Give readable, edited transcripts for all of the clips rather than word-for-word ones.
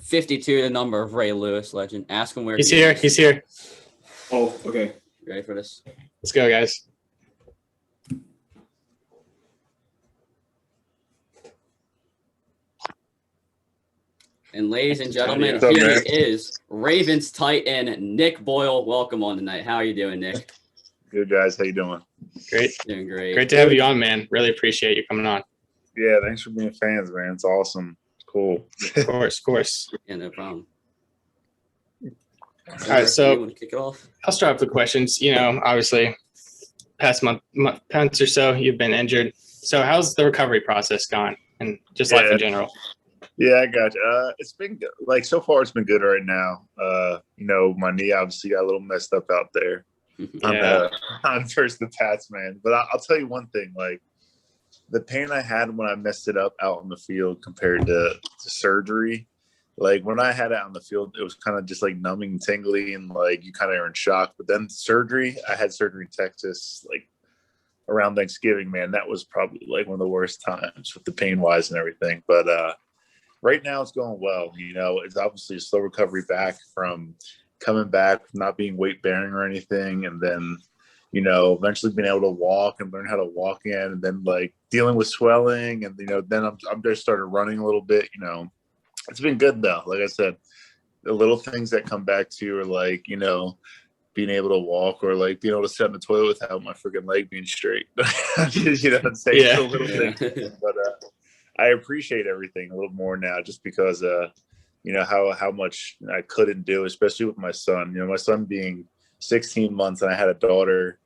52, the number of Ray Lewis, legend. Ask him where he's here. is. He's here. Oh, okay. Ready for this? Let's go, guys. And ladies and gentlemen, What's up, here man? is Ravens tight end Nick Boyle. Welcome on tonight. How are you doing, Nick? Good, guys. How you doing? Great. Doing great. Great to have you on, man. Really appreciate you coming on. Yeah, thanks for being fans, man. It's awesome. It's cool. Of course. Yeah, no problem. All right, so you want to kick it off? I'll start off with questions. Obviously, past months or so, you've been injured. So how's the recovery process gone, and just life in general? Yeah, I got you. It's been good. So far, it's been good right now. My knee obviously got a little messed up out there. Yeah. On first the Pats, man. But I'll tell you one thing, the pain I had when I messed it up out in the field compared to surgery, when I had it out in the field, it was kind of just numbing and tingly and you kind of are in shock. But then surgery, I had surgery in Texas, around Thanksgiving, man. That was probably one of the worst times with the pain wise and everything. But right now it's going well. It's obviously a slow recovery back from coming back, not being weight bearing or anything. And then, eventually being able to walk and learn how to walk in, and then dealing with swelling. And, then I'm just started running a little bit. It's been good though. Like I said, the little things that come back to you are being able to walk or being able to sit in the toilet without my freaking leg being straight. It's a little thing. But I appreciate everything a little more now, just because how much I couldn't do, especially with my son. My son being 16 months, and I had a daughter.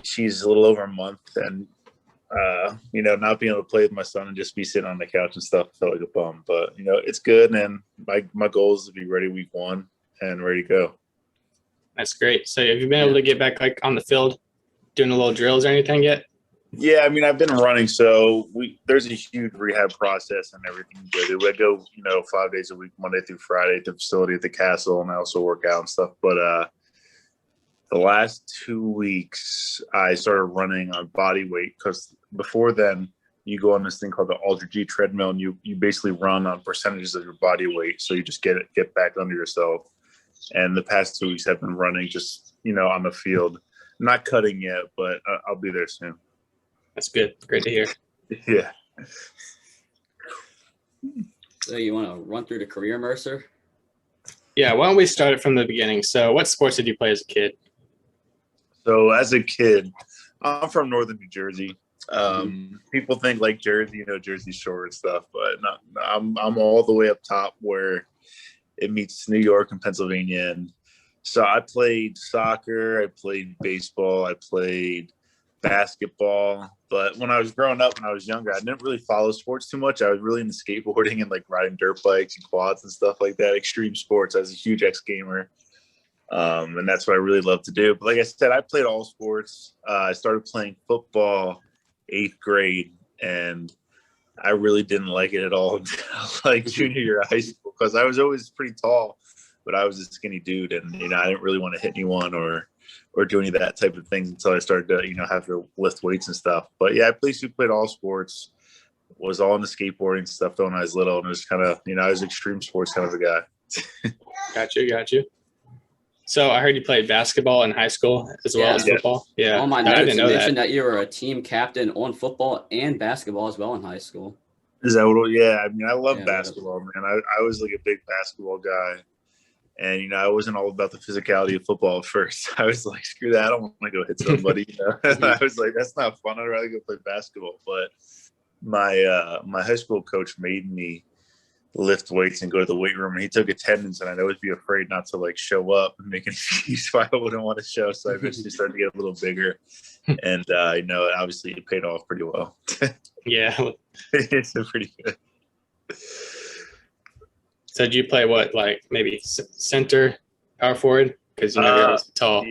She's a little over a month, and not being able to play with my son and just be sitting on the couch and stuff felt like a bum. But it's good, and my goal is to be ready week 1 and ready to go. That's great. So have you been able to get back on the field, doing a little drills or anything yet? Yeah, I've been running, so there's a huge rehab process and everything. I go, 5 days a week, Monday through Friday, at the facility at the castle, and I also work out and stuff. But the last 2 weeks, I started running on body weight, because before then, you go on this thing called the Ultra G treadmill, and you basically run on percentages of your body weight, so you just get back under yourself. And the past 2 weeks, I've been running just on the field, not cutting yet, but I'll be there soon. That's good. Great to hear. Yeah. So you want to run through the career, Mercer? Yeah, why don't we start it from the beginning? So what sports did you play as a kid? So as a kid, I'm from northern New Jersey. People think Jersey, Jersey Shore and stuff, but not, I'm all the way up top where it meets New York and Pennsylvania. And so I played soccer, I played baseball, I played basketball. But when I was growing up, when I was younger, I didn't really follow sports too much. I was really into skateboarding and riding dirt bikes and quads and stuff like that, extreme sports. I was a huge X-gamer. And that's what I really love to do. But like I said, I played all sports. I started playing football 8th grade, and I really didn't like it at all until junior year of high school, because I was always pretty tall, but I was a skinny dude, and I didn't really want to hit anyone or do any of that type of things until I started to have to lift weights and stuff. But yeah, I basically played all sports, was all in the skateboarding stuff when I was little, and it was kind of I was extreme sports kind of a guy. Got you. So I heard you played basketball in high school as well as football. Yeah. On my notes, you mentioned that you were a team captain on football and basketball as well in high school. Is that what? Yeah, I love basketball, man. I was a big basketball guy, and I wasn't all about the physicality of football at first. I was like, screw that, I don't want to go hit somebody. I was like, that's not fun. I'd rather go play basketball. But my high school coach made me lift weights and go to the weight room, and he took attendance, and I'd always be afraid not to show up and make an excuse why I wouldn't want to show. So I eventually started to get a little bigger, and obviously it paid off pretty well. Yeah, it's pretty good. So did you play maybe center, power forward? Because you're tall.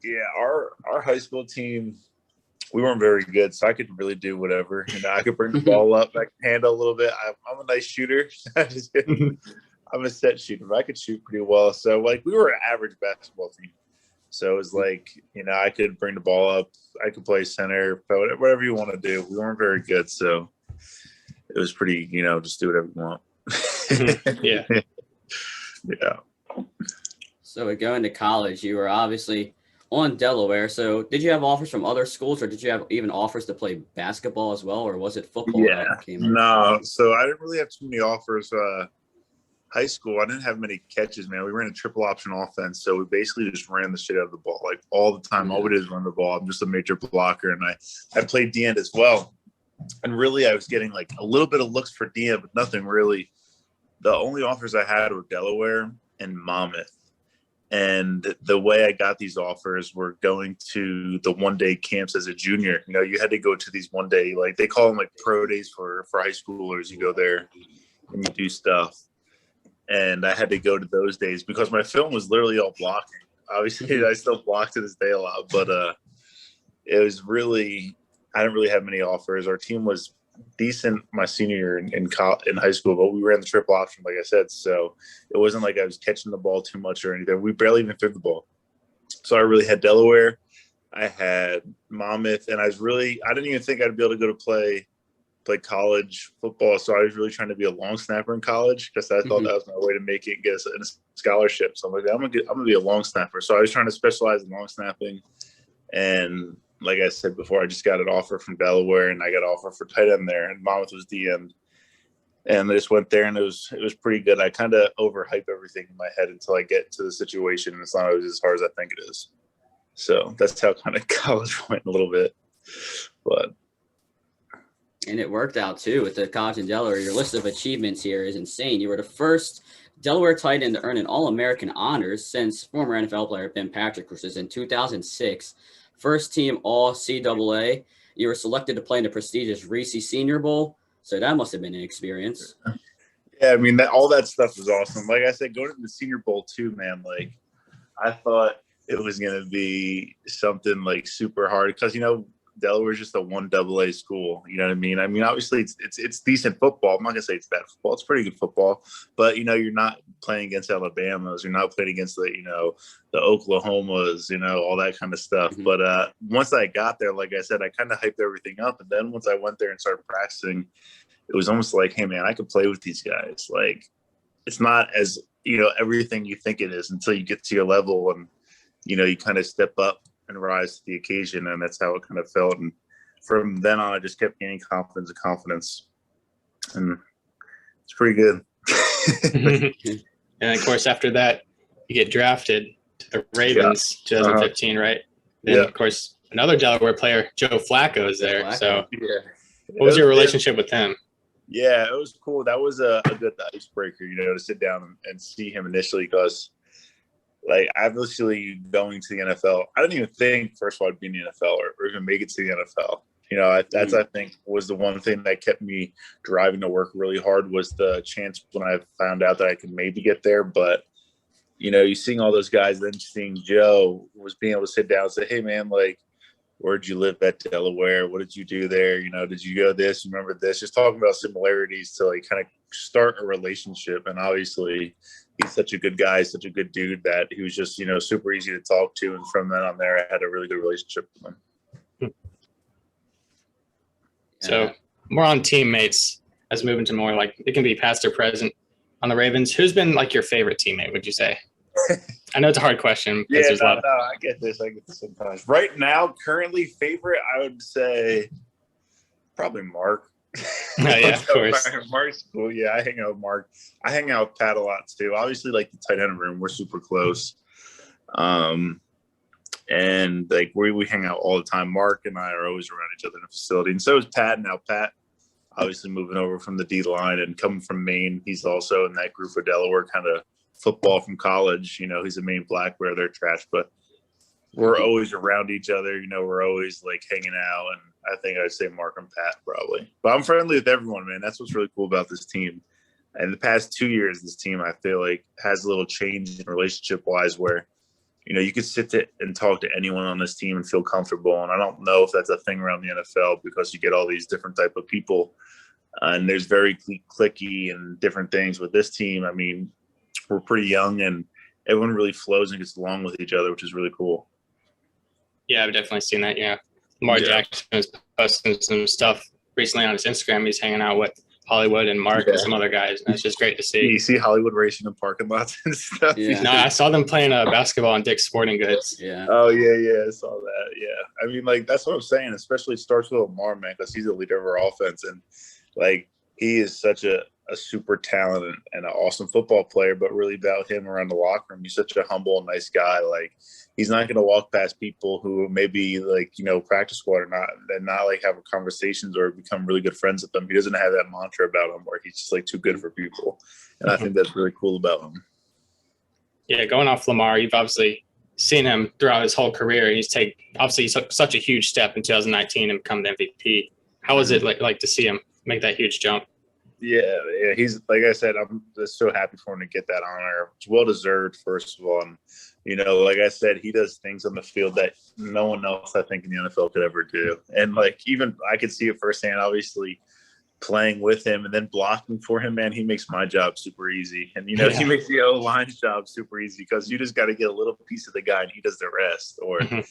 Yeah. Our high school team, we weren't very good, so I could really do whatever. I could bring the ball up, I could handle a little bit. I'm a nice shooter. I'm a set shooter, but I could shoot pretty well. So we were an average basketball team. So it was I could bring the ball up, I could play center, whatever you want to do. We weren't very good, so it was pretty, just do whatever you want. Yeah. Yeah. So going to college, you were obviously on Delaware. So did you have offers from other schools, or did you have even offers to play basketball as well, or was it football Yeah. that came up? No. So I didn't really have too many offers. High school, I didn't have many catches, man. We ran a triple option offense, so we basically just ran the shit out of the ball, like all the time. All we did is run the ball. I'm just a major blocker, and I played D end as well. And really, I was getting like a little bit of looks for D end, but nothing really. The only offers I had were Delaware and Monmouth. And the way I got these offers were going to the one-day camps as a junior. You know, you had to go to these one-day, like they call them like pro days for high schoolers. You go there and you do stuff. And I had to go to those days because my film was literally all blocking. Obviously, I still block to this day a lot, but it was really, I didn't really have many offers. Our team was decent my senior year in high school, but we ran the triple option, like I said. So it wasn't like I was catching the ball too much or anything. We barely even threw the ball. So I really had Delaware. I had Monmouth, and I didn't even think I'd be able to go to play college football. So I was really trying to be a long snapper in college because I thought that was my way to make it and get a scholarship. So I'm like, I'm gonna be a long snapper. So I was trying to specialize in long snapping. And like I said before, I just got an offer from Delaware, and I got an offer for tight end there, and Monmouth was D end. And I just went there, and it was pretty good. I kind of overhype everything in my head until I get to the situation, and it's not always as hard as I think it is. So that's how kind of college went a little bit, but. And it worked out too with the college in Delaware. Your list of achievements here is insane. You were the first Delaware tight end to earn an All-American honors since former NFL player Ben Patrick, which was in 2006. First team All-CAA. You were selected to play in the prestigious Reese Senior Bowl. So that must have been an experience. Yeah, I mean, all that stuff was awesome. Like I said, going to the Senior Bowl too, man, like I thought it was going to be something like super hard because, you know, Delaware's just a 1AA school. You know what I mean? I mean, obviously it's decent football. I'm not gonna say it's bad football. It's pretty good football, but you know, you're not playing against Alabamas. You're not playing against the Oklahomas. You know, all that kind of stuff. Mm-hmm. But once I got there, like I said, I kind of hyped everything up, and then once I went there and started practicing, it was almost like, hey man, I could play with these guys. Like, it's not as everything you think it is until you get to your level, and you kind of step up and rise to the occasion, and that's how it kind of felt. And from then on, I just kept gaining confidence, and it's pretty good. And of course, after that, you get drafted to the Ravens, 2015, right? Then, of course, another Delaware player, Joe Flacco, is there. So, what was your relationship with him? Yeah, it was cool. That was a good icebreaker, to sit down and see him initially, because like obviously going to the NFL, I didn't even think first of all I'd be in the NFL or even make it to the NFL. That's I think was the one thing that kept me driving to work really hard, was the chance when I found out that I could maybe get there. But you seeing all those guys, then seeing Joe was being able to sit down and say, hey man, like, where'd you live at Delaware? What did you do there? Did you go this? You remember this? Just talking about similarities to like kind of start a relationship. And obviously he's such a good guy, such a good dude, that he was just, super easy to talk to. And from then on there, I had a really good relationship with him. So more on teammates, as moving to more like it can be past or present on the Ravens. Who's been like your favorite teammate, would you say? I know it's a hard question. Yeah, I get this sometimes. Right now, currently favorite, I would say probably Mark. Oh, yeah, of course. Mark's cool. Yeah, I hang out with Mark. I hang out with Pat a lot too. Obviously, like the tight end room, we're super close. And like we hang out all the time. Mark and I are always around each other in the facility, and so is Pat. Now Pat, obviously moving over from the D line and coming from Maine, he's also in that group of Delaware kind of football from college. He's a Maine black where they're trash, but we're always around each other. We're always like hanging out, and I think I'd say Mark and Pat probably. But I'm friendly with everyone, man. That's what's really cool about this team. And the past 2 years, this team, I feel like, has a little change in relationship wise where you could sit and talk to anyone on this team and feel comfortable. And I don't know if that's a thing around the NFL, because you get all these different type of people, and there's very clicky and different things. With this team, I mean, we're pretty young and everyone really flows and gets along with each other, which is really cool. Yeah, I've definitely seen that. Yeah. Lamar Jackson is posting some stuff recently on his Instagram. He's hanging out with Hollywood and Mark and some other guys. And it's just great to see. You see Hollywood racing in parking lots and stuff. Yeah. No, I saw them playing basketball on Dick's Sporting Goods. Yeah. Oh yeah, I saw that. Yeah, I mean, like that's what I'm saying. Especially starts with Lamar, man, because he's the leader of our offense, and like he is such a super talented and an awesome football player. But really about him around the locker room, he's such a humble and nice guy. Like he's not going to walk past people who maybe like practice squad or not, and not like have conversations or become really good friends with them. He doesn't have that mantra about him where he's just like too good for people, and I think that's really cool about him. Yeah, going off Lamar, you've obviously seen him throughout his whole career. He's such a huge step in 2019 and become the MVP. How was it like to see him make that huge jump? Yeah, he's like I said, I'm just so happy for him to get that honor. It's well deserved, first of all, and like I said, he does things on the field that no one else I think in the NFL could ever do. And like even I could see it firsthand, obviously playing with him and then blocking for him, man, he makes my job super easy. And he makes the O-line's job super easy because you just got to get a little piece of the guy and he does the rest. Or even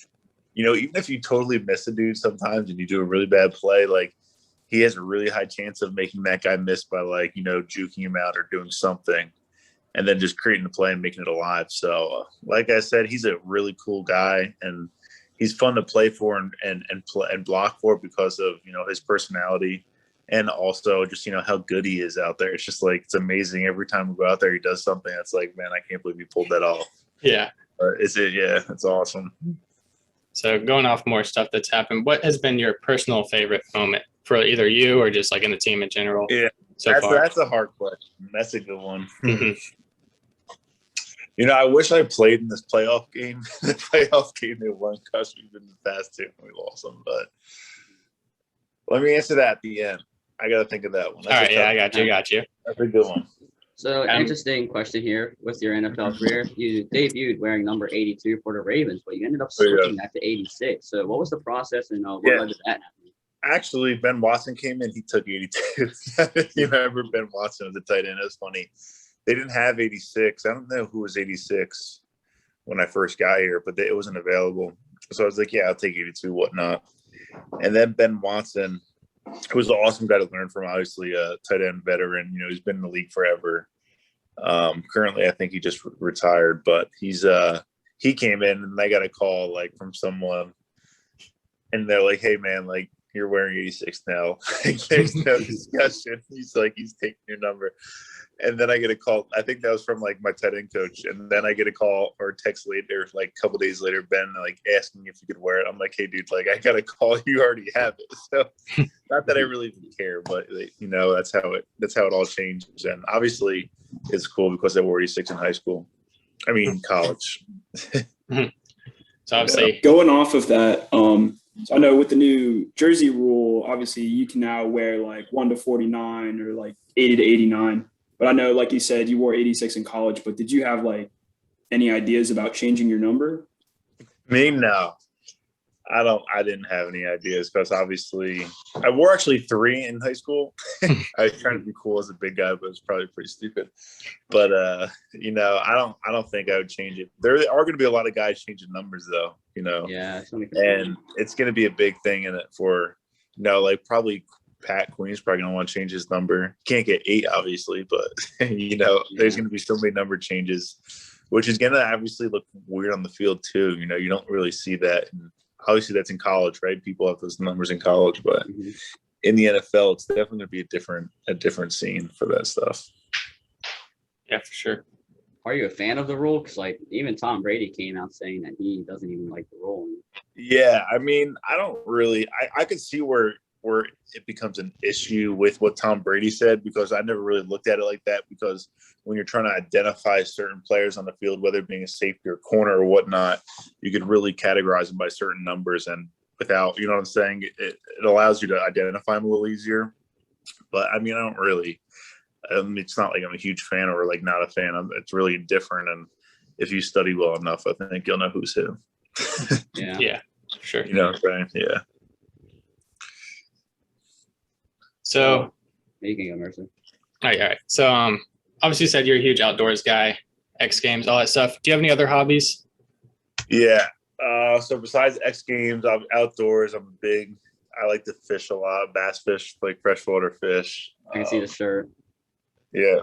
if you totally miss a dude sometimes and you do a really bad play, like he has a really high chance of making that guy miss by like, juking him out or doing something and then just creating the play and making it alive. So like I said, he's a really cool guy and he's fun to play for and block for because of, his personality and also just, how good he is out there. It's just like, it's amazing. Every time we go out there, he does something that's like, man, I can't believe he pulled that off. Yeah. It's awesome. So going off more stuff that's happened, what has been your personal favorite moment for either you or just like in the team in general? Yeah, that's a hard question. That's a good one. I wish I played in this playoff game. The playoff game they won because we've been the past two and we lost them. But let me answer that at the end. I got to think of that one. All right, I got you. That's a good one. So, interesting question here with your NFL career. You debuted wearing number 82 for the Ravens, but you ended up switching that to 86. So, what was the process and what led to that happening? Actually, Ben Watson came in. He took 82. You remember Ben Watson as a tight end? It was funny. They didn't have 86. I don't know who was 86 when I first got here, but it wasn't available. So I was like, yeah, I'll take 82, whatnot. And then Ben Watson, who was an awesome guy to learn from, obviously a tight end veteran. He's been in the league forever. Currently, I think he just retired, but he came in and I got a call like from someone, and they're like, "Hey, man, like you're wearing 86 now." There's no discussion. He's taking your number. And then I get a call. I think that was from like my tight end coach. And then I get a call or a text later, like a couple days later, Ben like asking if you could wear it. I'm like, hey, dude, like I got a call. You already have it. So not that I really even care, but that's how it all changes. And obviously it's cool because I wore 86 in high school. I mean, college. So obviously going off of that, so I know with the new jersey rule, obviously you can now wear like 1 to 49 or like 80 to 89. But I know, like you said, you wore 86 in college, but did you have like any ideas about changing your number? Me, no. I didn't have any ideas because obviously I wore actually 3 in high school. I was trying to be cool as a big guy, but it's probably pretty stupid. But I don't think I would change it. There are going to be a lot of guys changing numbers though, Yeah, and it's going to be a big thing in it for like probably Pat Queen's probably gonna want to change his number. Can't get 8, obviously, but there's gonna be so many number changes, which is gonna obviously look weird on the field too. You don't really see that. And obviously, that's in college, right? People have those numbers in college, but in the NFL, it's definitely gonna be a different scene for that stuff. Yeah, for sure. Are you a fan of the rule? Because like even Tom Brady came out saying that he doesn't even like the rule. Yeah, I mean, I don't really. I could see where it becomes an issue with what Tom Brady said, because I never really looked at it like that, because when you're trying to identify certain players on the field, whether it being a safety or corner or whatnot, you could really categorize them by certain numbers, and without, what I'm saying, it allows you to identify them a little easier. But I mean, I don't really, it's not like I'm a huge fan or like not a fan. It's really different. And if you study well enough, I think you'll know who's who. Yeah, sure. You know what I'm saying? Yeah. So, you can go, Mercer. all right. So, obviously you said you're a huge outdoors guy, X Games, all that stuff. Do you have any other hobbies? Yeah. So besides X Games, I'm outdoors. I'm a big I like to fish a lot, bass fish, like freshwater fish. I can see the shirt. Yeah.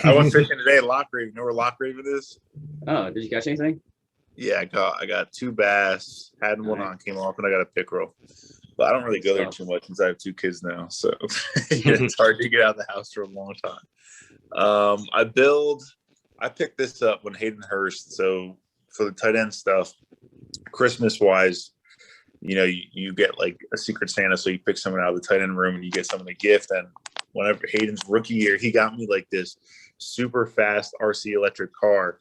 I went fishing today at Lock Raven. You know where Lock Raven is? Oh, did you catch anything? Yeah, I got 2 bass, had one on, came off, and I got a pickerel. But I don't really go there too much since I have 2 kids now. So it's hard to get out of the house for a long time. I picked this up when Hayden Hurst. So for the tight end stuff, Christmas wise, you know, you get like a Secret Santa. So you pick someone out of the tight end room and you get someone a gift. And whenever Hayden's rookie year, he got me like this super fast RC electric car.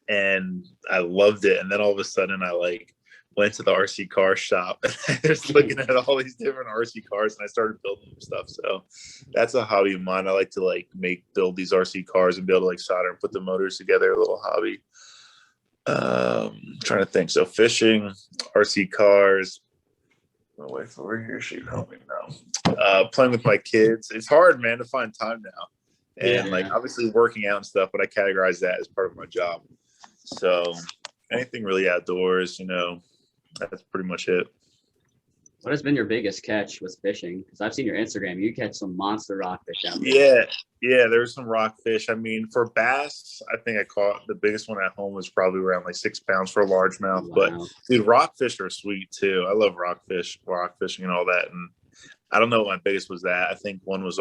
And I loved it. And then all of a sudden I like went to the RC car shop and I was looking at all these different RC cars and I started building stuff. So that's a hobby of mine. I like to like build these RC cars and be able to like solder and put the motors together, a little hobby. Trying to think. So fishing, RC cars. My wife over here, she helped me now. Playing with my kids. It's hard, man, to find time now. And like obviously working out and stuff, but I categorize that as part of my job. So anything really outdoors, you know, that's pretty much it. What has been your biggest catch with fishing? Because I've seen your Instagram. You catch some monster rockfish out there. Yeah, there's some rockfish. I mean, for bass, I think I caught the biggest one at home was probably around like 6 pounds for a largemouth. Wow. But dude, rockfish are sweet too. I love rock fishing and all that. And I don't know what my biggest was that. I think one was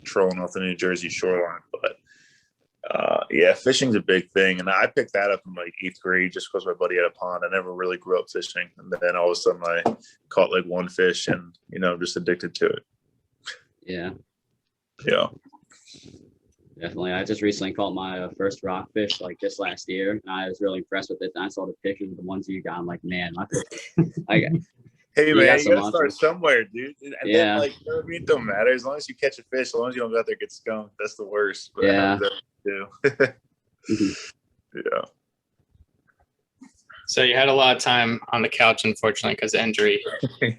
trolling off the New Jersey shoreline. But yeah, fishing's a big thing. And I picked that up in like 8th grade just because my buddy had a pond. I never really grew up fishing. And then all of a sudden I caught like one fish and, you know, just addicted to it. Yeah. Yeah. Definitely. I just recently caught my first rockfish like this last year. And I was really impressed with it. And I saw the pictures of the ones you got. I'm like, man, my fish. Hey You man, got you gotta start somewhere, dude. And Yeah. then, like, you know what I mean? It don't matter as long as you catch a fish. As long as you don't go out there and get skunked, that's the worst. But Yeah. Yeah. So you had a lot of time on the couch, unfortunately, because of injury.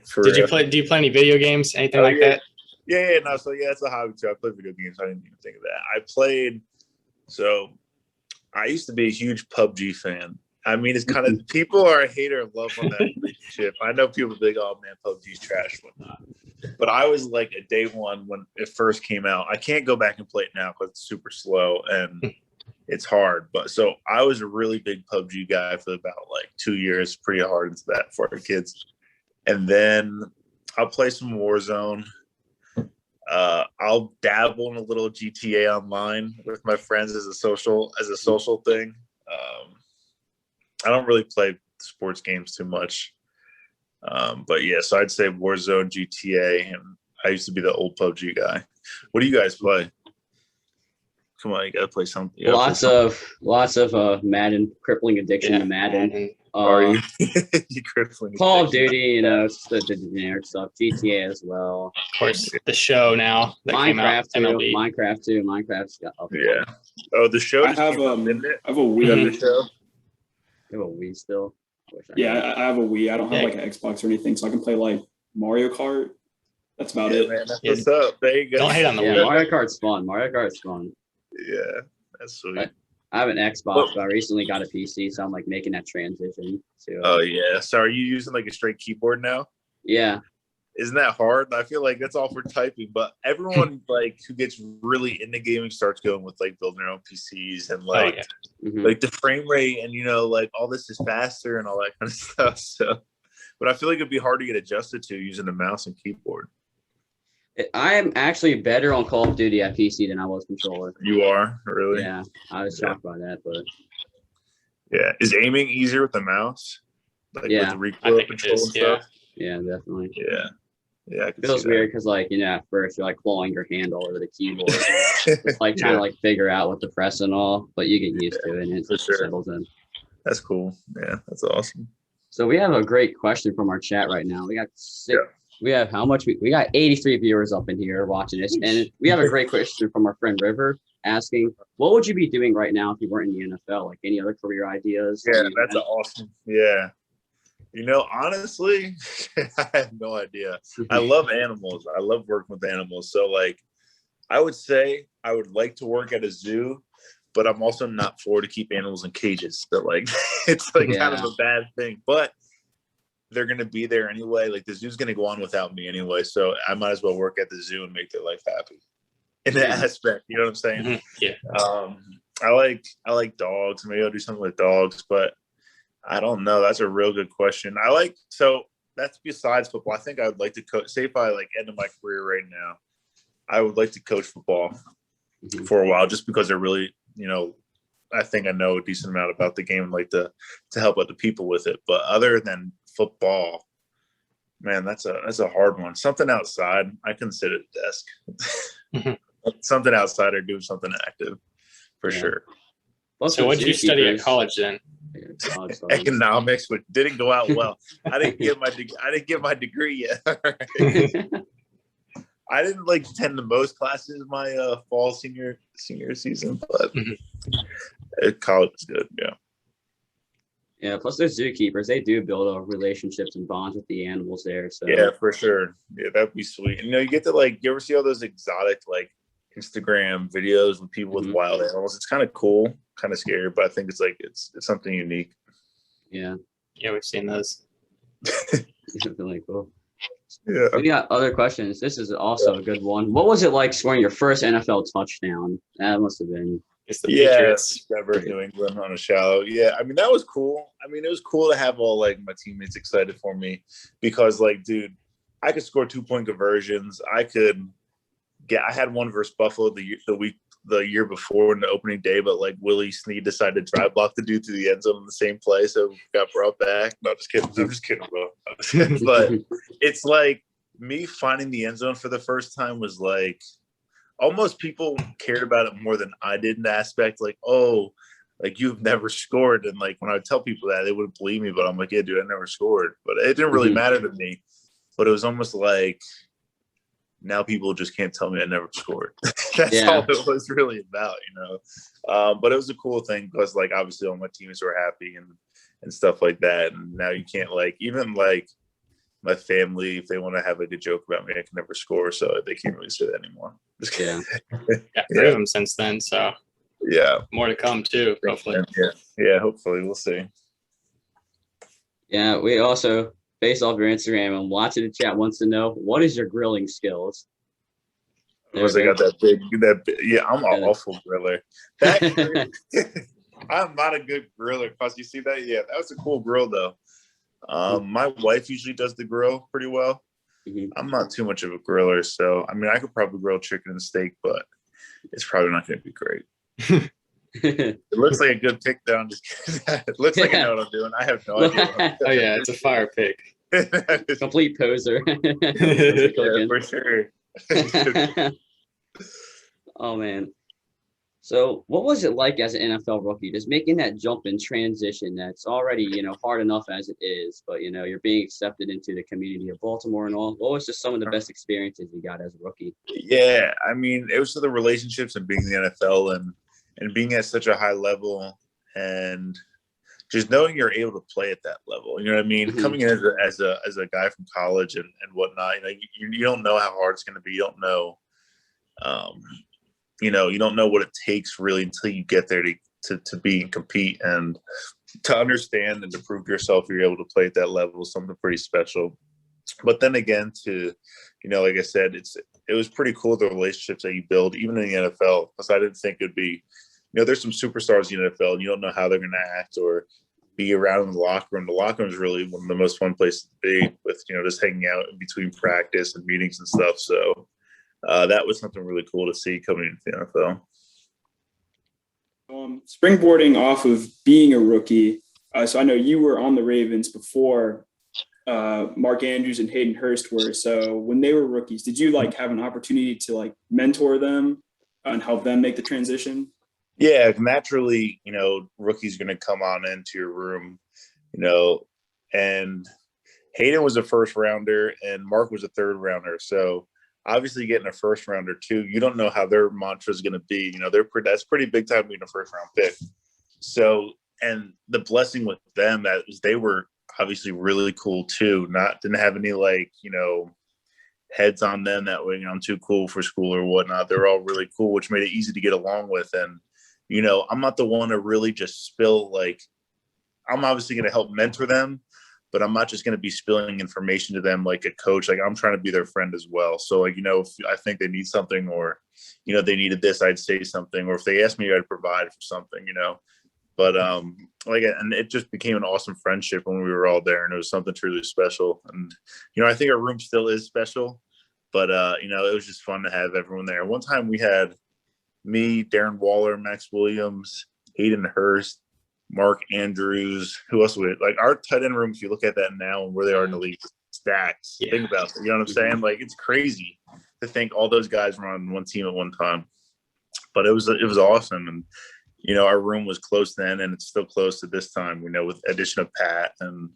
For Do you real. play any video games, anything like that? Yeah, no. So yeah, it's a hobby too. I play video games. I didn't even think of that. So I used to be a huge PUBG fan. I mean, it's kind of people are a hater of love on that relationship. I know people think, oh man, PUBG's trash, whatnot. But I was like a day one when it first came out. I can't go back and play it now because it's super slow and it's hard. But so I was a really big PUBG guy for about like 2 years, pretty hard into that for our kids. And then I'll play some Warzone. I'll dabble in a little GTA Online with my friends as a social thing. I don't really play sports games too much. But yeah, so I'd say Warzone, GTA, and I used to be the old PUBG guy. What do you guys play? Come on, you gotta play something. Lots of Madden, crippling addiction to Madden. Are you? You crippling Call of addiction. Duty, you know, it's the generic stuff. GTA as well. Of course, the show now that came out. MLB. Minecraft too. Minecraft's got. Yeah. Oh, the show. I have a Wii. The show. You have a Wii still? Yeah, I have a Wii. I don't have like an Xbox or anything, so I can play like Mario Kart. That's about it. Man, that's what's up. There you go. Don't hate on the Yeah, Wii. Mario Kart's fun. Yeah, that's sweet. I have an Xbox, but I recently got a PC, so I'm like making that transition to. Oh yeah. So are you using like a straight keyboard now? Yeah. Isn't that hard? I feel like that's all for typing, but everyone like who gets really into gaming starts going with like building their own PCs and like like the frame rate and you know like all this is faster and all that kind of stuff. So, but I feel like it'd be hard to get adjusted to using a mouse and keyboard. I am actually better on Call of Duty at PC than I was controller. You are really? Yeah, I was shocked by that, but yeah, is aiming easier with the mouse? Like Yeah. with the recoil control and stuff. yeah, definitely. Yeah. Yeah, I It feels weird because, like, you know, at first you're like clawing your hand all over the keyboard, it's like trying to like figure out what to press and all, but you get used to it and it for sure. settles in. That's cool. Yeah, that's awesome. So we have a great question from our chat right now. We got we have how much we got 83 viewers up in here watching this, and we have a great question from our friend River asking, what would you be doing right now if you weren't in the NFL? Like any other career ideas? Yeah, that's awesome. Yeah. You know, honestly, I have no idea. I love animals. I love working with animals. So, like, I would say I would like to work at a zoo, but I'm also not for to keep animals in cages. So, like, it's like kind of a bad thing. But they're going to be there anyway. Like the zoo's going to go on without me anyway. So I might as well work at the zoo and make their life happy in that aspect. You know what I'm saying? Mhm. Yeah. I like dogs. Maybe I'll do something with dogs, but I don't know. That's a real good question. So that's besides football. I think I would like to coach. Say if I like end of my career right now, I would like to coach football for a while, just because I really, I think I know a decent amount about the game and like to help other people with it. But other than football, man, that's a hard one. Something outside, I can sit at a desk. Something outside or do something active for sure. So what did you study at college then? Economics, which didn't go out well. I didn't get my degree yet. I didn't like attend the most classes my fall senior season, but college was good. Yeah, plus they're zookeepers. They do build relationships and bonds with the animals there. So yeah, for sure. Yeah, that'd be sweet. And, you get to you ever see all those exotic Instagram videos with people with wild animals? It's kind of cool, kind of scary, but I think it's something unique. Yeah, we've seen those. Really cool. Yeah. We got other questions. This is also a good one. What was it like scoring your first NFL touchdown? That must have been. It's the Patriots. Never New England on a shallow. Yeah, I mean that was cool. I mean it was cool to have all my teammates excited for me because dude, I could score 2-point conversions. I had one versus Buffalo the year before in the opening day, but Willie Snead decided to try block the dude to the end zone in the same play, so got brought back. No, just kidding. I'm just kidding, bro. But it's me finding the end zone for the first time was almost people cared about it more than I did in the aspect you've never scored. And when I would tell people that, they wouldn't believe me, but I'm like, yeah, dude, I never scored. But it didn't really matter to me. But it was almost now people just can't tell me I never scored. That's all it was really about, But it was a cool thing because obviously all my teammates were happy and stuff like that. And now you can't even my family, if they want to have a good joke about me, I can never score, so they can't really say that anymore. Yeah. Three of them since then, so yeah, more to come too, hopefully. Yeah, hopefully we'll see. Yeah, we also, based off your Instagram, and watching the chat wants to know, what is your grilling skills? Because I got that big. Yeah, I'm an awful griller. I'm not a good griller. Cause you see that? Yeah, that was a cool grill though. My wife usually does the grill pretty well. I'm not too much of a griller, so I mean I could probably grill chicken and steak, but it's probably not going to be great. It looks like a good pick though. I'm just kidding. It looks like I know what I'm doing. I have no idea. Oh yeah, it's a fire pick. Complete poser. Yeah, for sure. Oh man. So what was it like as an NFL rookie, just making that jump in transition that's already, hard enough as it is, but, you're being accepted into the community of Baltimore and all. What was just some of the best experiences you got as a rookie? Yeah, I mean, it was the relationships and being in the NFL and being at such a high level and just knowing you're able to play at that level. You know what I mean? Coming in as a guy from college and whatnot, you don't know how hard it's going to be. You don't know, you don't know what it takes really until you get there to be and compete and to understand and to prove to yourself you're able to play at that level is something pretty special. But then again, like I said, it was pretty cool the relationships that you build even in the NFL, because I didn't think it'd be, there's some superstars in the NFL and you don't know how they're going to act or be around in the locker room. The locker room is really one of the most fun places to be with, just hanging out in between practice and meetings and stuff. So that was something really cool to see coming into the NFL. Springboarding off of being a rookie, so I know you were on the Ravens before Mark Andrews and Hayden Hurst were. So when they were rookies, did you have an opportunity to mentor them and help them make the transition? Yeah, naturally, rookies going to come on into your room, and Hayden was a first rounder and Mark was a third rounder. So obviously getting a first rounder too, you don't know how their mantra is going to be. That's pretty big time being a first round pick. So, and the blessing with them that was they were obviously really cool too. Didn't have any heads on them that way, I'm too cool for school or whatnot. They're all really cool, which made it easy to get along with. And, I'm not the one to really just spill, I'm obviously going to help mentor them, but I'm not just going to be spilling information to them like a coach. Like I'm trying to be their friend as well. So like, if I think they need something or, they needed this, I'd say something, or if they asked me, I'd provide for something, but and it just became an awesome friendship when we were all there, and it was something truly special. And, I think our room still is special, but it was just fun to have everyone there. One time we had me, Darren Waller, Max Williams, Hayden Hurst, Mark Andrews, who else would like our tight end room? If you look at that now and where they are in the league, stacks. Yeah. Think about it. You know what I'm saying? Like it's crazy to think all those guys were on one team at one time. But it was awesome, and our room was close then, and it's still close to this time. With addition of Pat and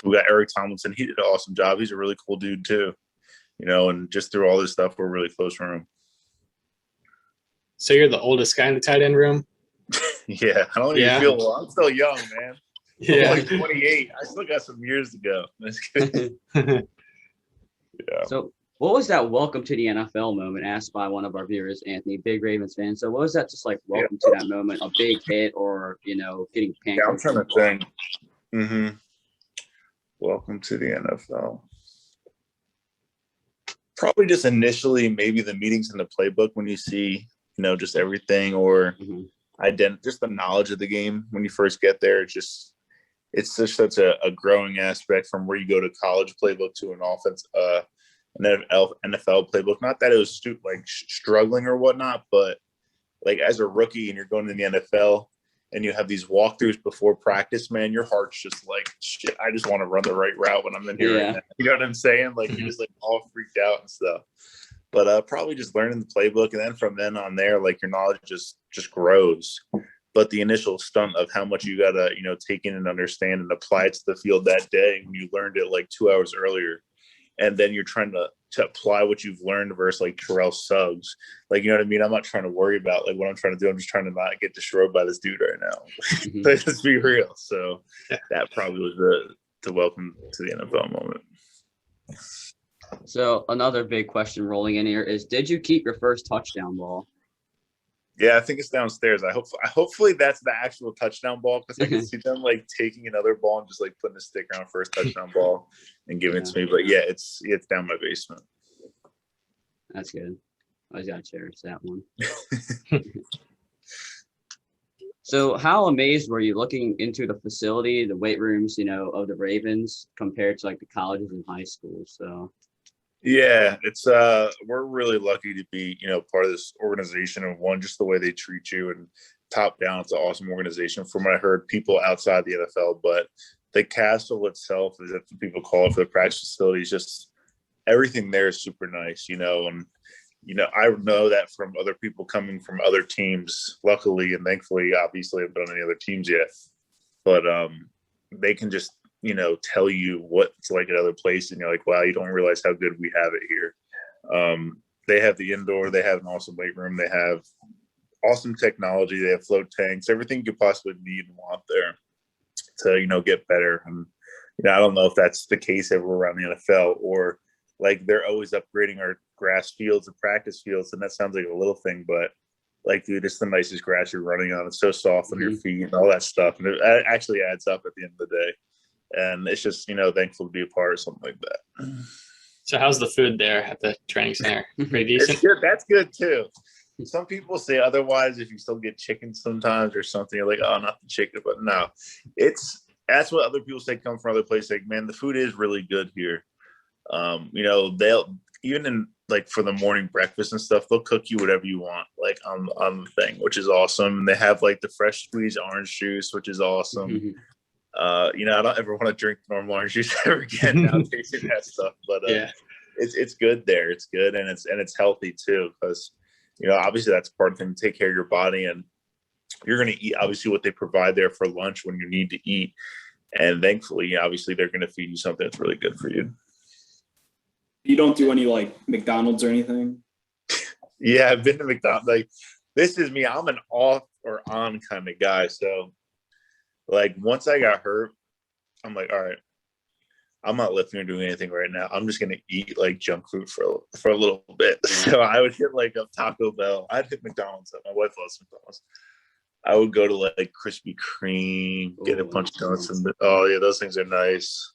we got Eric Tomlinson. He did an awesome job. He's a really cool dude too. And just through all this stuff, we're a really close room. So you're the oldest guy in the tight end room? Yeah, I don't even feel well. I'm still young, man. Yeah. I'm like 28. I still got some years to go. That's good. Yeah. So what was that welcome to the NFL moment asked by one of our viewers, Anthony, big Ravens fan? So what was that just like welcome to that moment, a big hit or, getting pancaked? Yeah, I'm trying to think. Mm-hmm. Welcome to the NFL. Probably just initially maybe the meetings in the playbook when you see, just everything or just the knowledge of the game when you first get there. It's just such a growing aspect from where you go to college playbook to an offense, an NFL playbook. Not that it was struggling or whatnot, but like as a rookie and you're going to the NFL and you have these walkthroughs before practice, man, your heart's just like, shit, I just want to run the right route when I'm in here right now. You know what I'm saying? Like you're just like all freaked out and stuff. But probably just learning the playbook, and then from then on there, like your knowledge just grows. But the initial stunt of how much you gotta, take in and understand and apply it to the field that day when you learned it like 2 hours earlier, and then you're trying to apply what you've learned versus like Terrell Suggs. Like, you know what I mean? I'm not trying to worry about like what I'm trying to do. I'm just trying to not get destroyed by this dude right now. Let's be real. So that probably was the welcome to the NFL moment. So another big question rolling in here is, did you keep your first touchdown ball? Yeah, I think it's downstairs. Hopefully that's the actual touchdown ball, because I can see them like taking another ball and just like putting a sticker on first touchdown ball and giving it to me. But yeah, it's down my basement. That's good. I always gotta cherish that one. So how amazed were you looking into the facility, the weight rooms, of the Ravens compared to like the colleges and high schools? So yeah, it's we're really lucky to be, part of this organization, and one, just the way they treat you, and top down, it's an awesome organization from what I heard people outside the NFL. But the castle itself, as if people call it, for the practice facility, is just everything there is super nice, and I know that from other people coming from other teams, luckily and thankfully. Obviously, I haven't been on any other teams yet, but they can just tell you what it's like at other places, and you're like, wow, you don't realize how good we have it here. They have the indoor, they have an awesome weight room, they have awesome technology, they have float tanks, everything you could possibly need and want there to get better. And I don't know if that's the case everywhere around the NFL, or like they're always upgrading our grass fields and practice fields, and that sounds like a little thing, but like, dude, it's the nicest grass you're running on. It's so soft on your feet and all that stuff, and it actually adds up at the end of the day. And it's just, thankful to be a part of something like that. So how's the food there at the training center? Pretty decent? It's good. That's good too. Some people say otherwise, if you still get chicken sometimes or something, you're like, oh, not the chicken. But no, that's what other people say come from other places. Like, man, the food is really good here. They'll, even in like for the morning breakfast and stuff, they'll cook you whatever you want, like on the thing, which is awesome. And they have like the fresh squeezed orange juice, which is awesome. I don't ever want to drink normal orange juice ever again now tasting that stuff, but it's good there. It's good, and it's healthy too, because obviously that's part of the thing, to take care of your body, and you're going to eat obviously what they provide there for lunch when you need to eat, and thankfully obviously they're going to feed you something that's really good for you. You don't do any like McDonald's or anything? Yeah, I've been to McDonald's. Like, this is me. I'm an off or on kind of guy, so like once I got hurt, I'm like, all right, I'm not lifting or doing anything right now. I'm just gonna eat like junk food for a little bit. So I would hit like a Taco Bell. I'd hit McDonald's. My wife loves McDonald's, I would go to like Krispy Kreme, get a bunch of donuts, and oh yeah, those things are nice.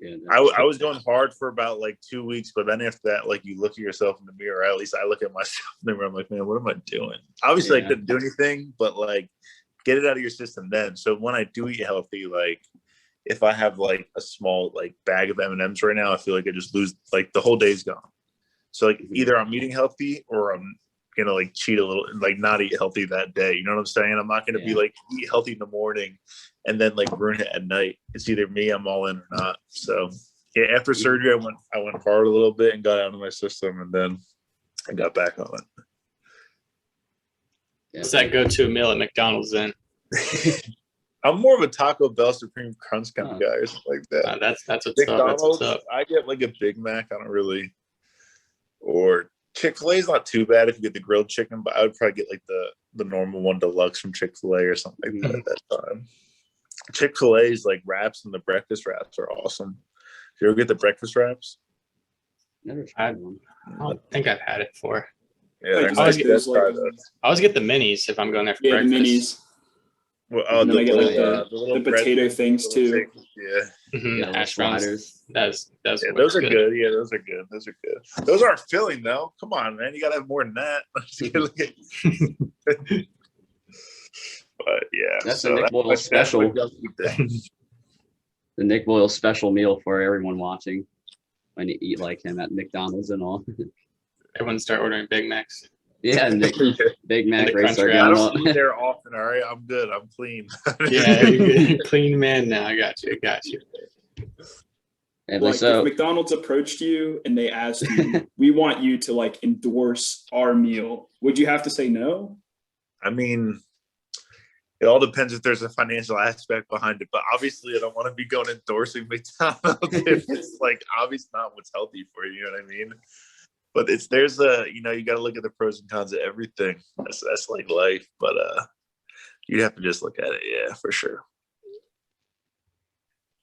Yeah, I was going hard for about like 2 weeks, but then after that, like you look at yourself in the mirror. At least I look at myself in the mirror. I'm like, man, what am I doing? Obviously, I couldn't do anything, but like get it out of your system then. So when I do eat healthy, like if I have like a small like bag of M&Ms right now, I feel like I just lose like the whole day's gone. So like either I'm eating healthy or I'm gonna like cheat a little and like not eat healthy that day. You know what I'm saying? I'm not gonna be like eat healthy in the morning and then like ruin it at night. It's either me, I'm all in or not. So yeah, after surgery I went hard a little bit and got out of my system, and then I got back on it. What's that go-to meal at McDonald's then? I'm more of a Taco Bell Supreme Crunch kind of guy or something like that. That's what's McDonald's, up. That's what's up. I get like a Big Mac. I don't really, or Chick-fil-A is not too bad if you get the grilled chicken, but I would probably get like the normal one deluxe from Chick-fil-A or something like that at that time. Chick-fil-A's like wraps and the breakfast wraps are awesome. Did you ever get the breakfast wraps? Never tried one. I don't think I've had it before. Yeah, Like, they're nice. those, like, I always get the minis if I'm going there for the breakfast. minis. Well, And then I get like the the potato things too. Yeah. The hash browns. That's Yeah, those are good. Yeah, those are good. Those are good. Those aren't filling though. Come on, man. You gotta have more than that. But yeah, That's the Nick Boyle special. The Nick Boyle special meal for everyone watching when you eat like him at McDonald's and all. Everyone start ordering Big Macs. Yeah, Nick, Big Mac race are I going don't up. eat there often. All right, I'm good. I'm clean. Yeah, you're clean man now. I got you. And Like so if McDonald's approached you and they asked you, we want you to like endorse our meal, would you have to say no? I mean, it all depends if there's a financial aspect behind it. But obviously, I don't want to be going endorsing McDonald's if it's like obviously not what's healthy for you. You know what I mean? But there's you got to look at the pros and cons of everything. That's like life. But you'd have to just look at it. Yeah, for sure.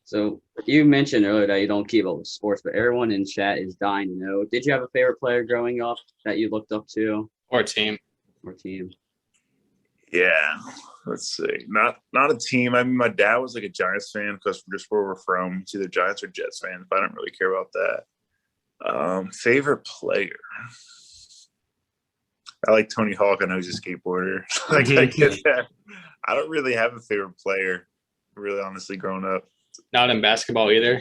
So you mentioned earlier that you don't keep up with sports, but everyone in chat is dying to know. Did you have a favorite player growing up that you looked up to? Or team. Yeah, let's see. Not a team. I mean, my dad was like a Giants fan because just where we're from, it's either Giants or Jets fans, but I don't really care about that. Favorite player. I like Tony Hawk. I know he's a skateboarder. Like I get that. I don't really have a favorite player, really honestly, growing up. Not in basketball either.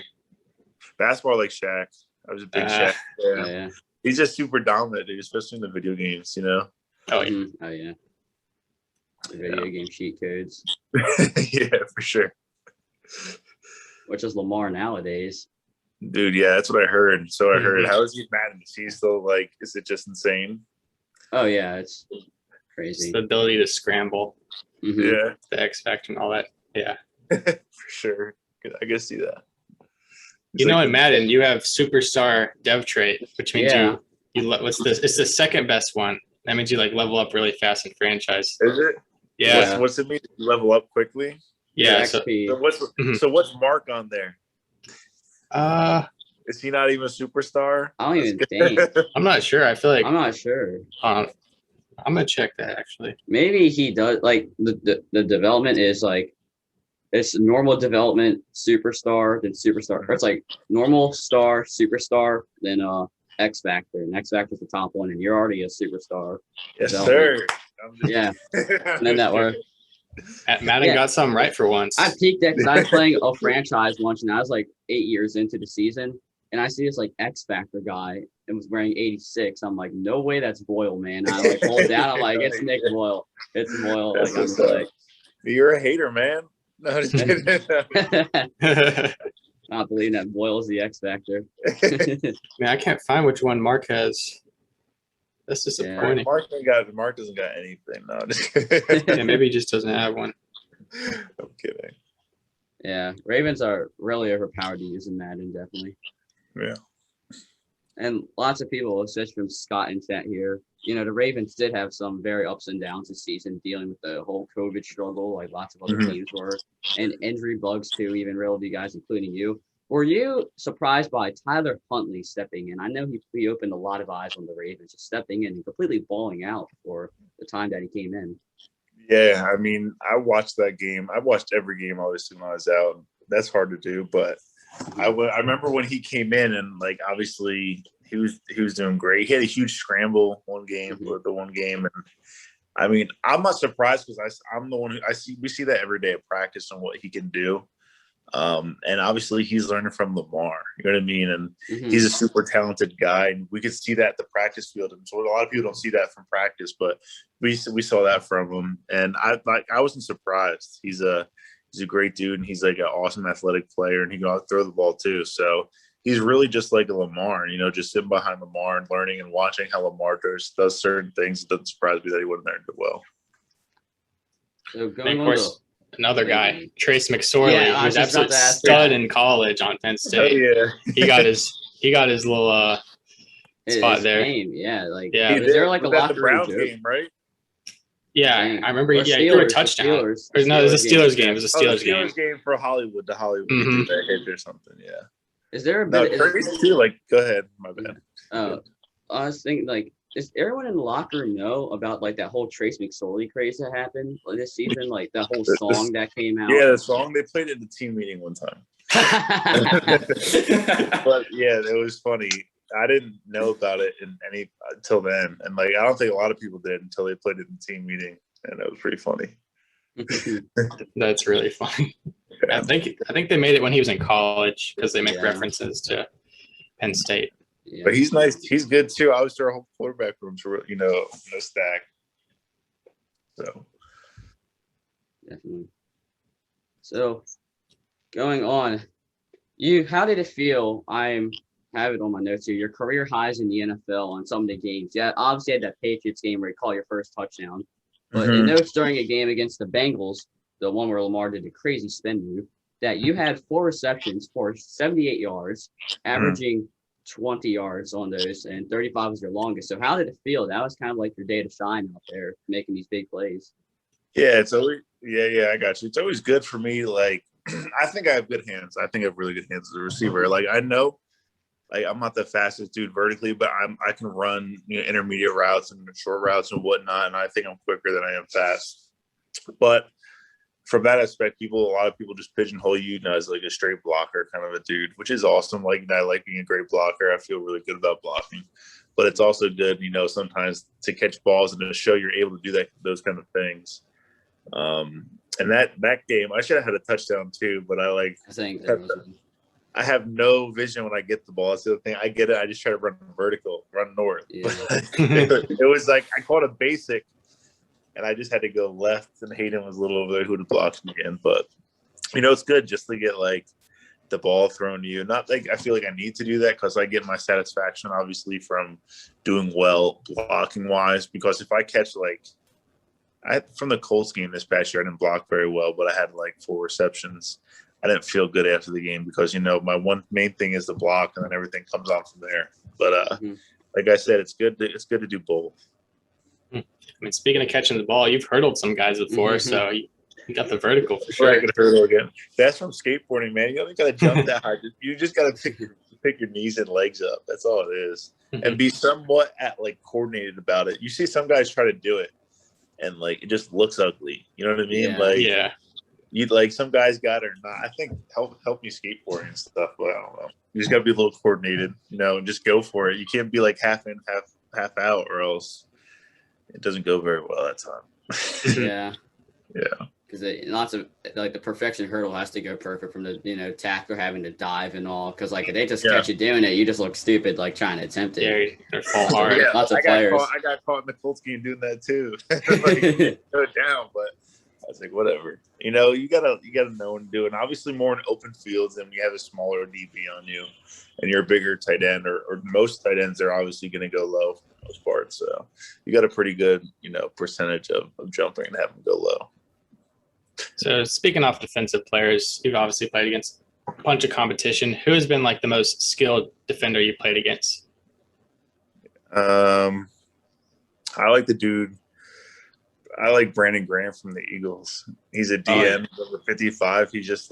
Basketball, like Shaq. I was a big Shaq fan. Yeah. He's just super dominant, dude, especially in the video games, you know? Oh, yeah. Oh, yeah. The video game cheat codes. Yeah, for sure. Which is Lamar nowadays. Dude, yeah, that's what I heard. So I heard. How is he Madden? Is he still like, is it just insane? Oh, yeah, it's It's crazy. the ability to scramble, Yeah. the X Factor and all that. Yeah. For sure. I can see that. You know, in Madden, you have superstar dev trait, which means it's the second best one. That means you like level up really fast in franchise. Is it? Yeah. What's it mean? You level up quickly? Yeah. XP. So what's Mark on there? So, Is he not even a superstar? I don't even think. I'm not sure. I feel like I'm not sure. I'm gonna check that actually. Maybe he does. Like the development is like it's normal development, superstar, then superstar. Or it's like normal star, superstar, then X Factor. And X Factor's the top one, and you're already a superstar. Yes, sir. Yeah. And then that worked. Madden got something right for once. I peaked that because I was playing a franchise once, and I was like 8 years into the season, and I see this like X Factor guy and was wearing 86. I'm like, no way, that's Boyle, man. I like hold down. I'm like, it's Nick Boyle. It's Boyle. Like, I'm like, you're a hater, man. No, just kidding. Not believing that Boyle's the X Factor. Man, I can't find which one Mark has. That's disappointing. Mark doesn't got anything. No, just Yeah, maybe he just doesn't have one. I'm kidding. Yeah, Ravens are really overpowered to use in Madden, definitely. Yeah. And lots of people, especially from Scott in chat here, you know, the Ravens did have some very ups and downs this season, dealing with the whole COVID struggle, like lots of other teams were, and injury bugs too, even real of you guys, including you. Were you surprised by Tyler Huntley stepping in? I know he opened a lot of eyes on the Ravens, just stepping in and completely balling out for the time that he came in. Yeah, I mean, I watched that game. I watched every game obviously when I was out. That's hard to do, but I remember when he came in and like obviously he was doing great. He had a huge scramble one game Mhm. or the one game, and I mean, I'm not surprised because I'm the one who we see that every day at practice on what he can do. And obviously he's learning from Lamar, you know what I mean? And he's a Mhm. super talented guy, and we could see that at the practice field. And so a lot of people don't see that from practice, but we saw that from him. And I wasn't surprised. He's a great dude, and he's like an awesome athletic player, and he can throw the ball too. So he's really just like a Lamar, just sitting behind Lamar and learning and watching how Lamar does certain things. It doesn't surprise me that he wasn't there to do well. So And going of on course, to another guy, Wait. Trace McSorley, Yeah, I who was was just about absolute to ask stud that. in college on Penn Oh State. yeah, He got his little spot his there. game. Yeah, like Yeah. is there like a was at the locker room Browns joke? game, right? Yeah, Dang. I remember. Or Yeah, he threw a Steelers, the touchdown. Steelers. Or no, it was a Steelers game. It Yeah. was a Oh, the Steelers game. Steelers game for Hollywood. The Hollywood he Mhm. threw that hit or something. Yeah. Is there a No, bit? crazy too. Like, go ahead. My bad. I was thinking, like, does everyone in the locker room know about like that whole Trace McSorley craze that happened this season? Like that whole song that came out. Yeah, the song they played at the team meeting one time. But yeah, it was funny. I didn't know about it until then, and like I don't think a lot of people did until they played it in the team meeting, and it was pretty funny. That's really funny. Yeah. I think they made it when he was in college because they make Yeah. references to Penn State. Yeah. But he's nice. He's good too. I was their whole quarterback room, so no stack. So Definitely. So, going on, how did it feel? I have it on my notes here. Your career highs in the NFL on some of the games. Yeah, obviously had that Patriots game where you call your first touchdown. But it notes during a game against the Bengals, the one where Lamar did a crazy spin move, that you had 4 receptions for 78 yards, averaging 20 yards on those, and 35 was your longest. So how did it feel? That was kind of like your day to shine out there, making these big plays. yeah, it's always I got you. It's always good for me. Like I think I have good hands. I think I have really good hands as a receiver. Like I know, like I'm not the fastest dude vertically, but I can run intermediate routes and short routes and whatnot, and I think I'm quicker than I am fast. But from that aspect, a lot of people just pigeonhole you as like a straight blocker kind of a dude, which is awesome. Like I like being a great blocker. I feel really good about blocking, but it's also good, sometimes to catch balls and to show you're able to do those kind of things. And that game, I should have had a touchdown too, but I think there was one. I have no vision when I get the ball. That's the other thing. I get it. I just try to run vertical, run north. Yeah. It was like I caught a basic, and I just had to go left, and Hayden was a little over there who would have blocked me again. But it's good just to get like the ball thrown to you. Not like I feel like I need to do that because I get my satisfaction obviously from doing well blocking wise. Because if I catch from the Colts game this past year, I didn't block very well, but I had like 4 receptions. I didn't feel good after the game because my one main thing is the block, and then everything comes on from there. But like I said, it's good to do both. I mean, speaking of catching the ball, you've hurdled some guys before, so you got the vertical for sure. Right, gonna hurdle again. That's from skateboarding, man. You don't got to jump that high. You just got to pick your knees and legs up. That's all it is, and be somewhat coordinated about it. You see some guys try to do it, and it just looks ugly. You know what I mean? Yeah. You some guys got it or not. I think help me skateboarding and stuff, but I don't know. You just got to be a little coordinated, and just go for it. You can't be half in, half out, or else it doesn't go very well that time. Yeah. Yeah. Because lots of the perfection hurdle has to go perfect from the tackler having to dive and all. Because if they just catch you doing it, you just look stupid trying to attempt it. Yeah, they're fall hard. Yeah, lots of players. I got caught in the Colts game doing that too. Go down, but I was like, whatever. You gotta know when to do it. And obviously, more in open fields than when you have a smaller DB on you, and you're a bigger tight end, or most tight ends are obviously going to go low for the most part. So you got a pretty good percentage of jumping and having to go low. So speaking of defensive players, you've obviously played against a bunch of competition. Who has been the most skilled defender you played against? I like the dude. I like Brandon Graham from the Eagles. He's a DN, over 55. He's just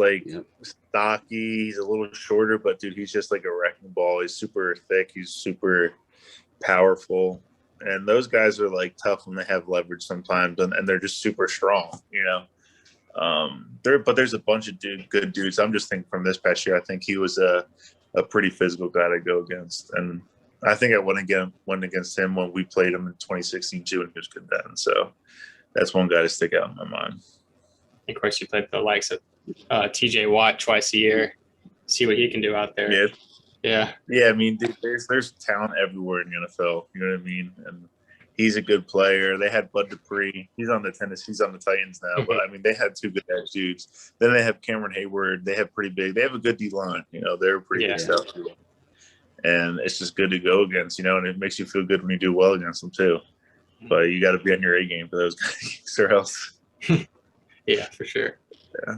stocky. He's a little shorter, but dude, he's just like a wrecking ball. He's super thick. He's super powerful. And those guys are like tough when they have leverage sometimes, and they're just super strong, you know. There's a bunch of good dudes. I'm just thinking from this past year, I think he was a pretty physical guy to go against, and I think I went against him when we played him in 2016 too, and he was good then. So that's one guy to stick out in my mind. Of course, you played the likes of TJ Watt twice a year. See what he can do out there. Yeah. I mean, dude, there's talent everywhere in the NFL. You know what I mean? And he's a good player. They had Bud Dupree. He's on the Titans now. But I mean, they had two good ass dudes. Then they have Cameron Hayward. They have a good D line. You know, they're pretty good stuff. And it's just good to go against, you know, and it makes you feel good when you do well against them too. But you got to be on your A game for those guys or else. Yeah, for sure. Yeah.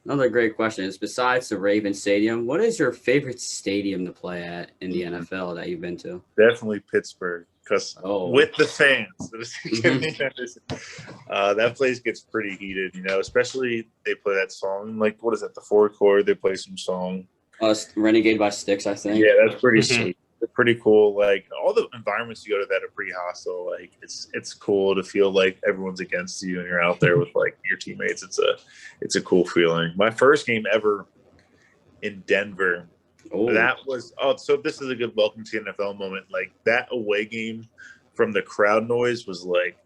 Another great question is, besides the Ravens Stadium, what is your favorite stadium to play at in the NFL that you've been to? Definitely Pittsburgh, because with the fans, that place gets pretty heated, you know, especially they play that song, like, what is that, the fourth quarter, they play some song. Renegade by Styx, I think. Yeah, that's pretty sweet. They're pretty cool. Like, all the environments you go to that are pretty hostile. Like, it's cool to feel like everyone's against you and you're out there with like your teammates. It's a cool feeling. My first game ever in Denver, that was so this is a good welcome to the NFL moment. Like, that away game from the crowd noise was like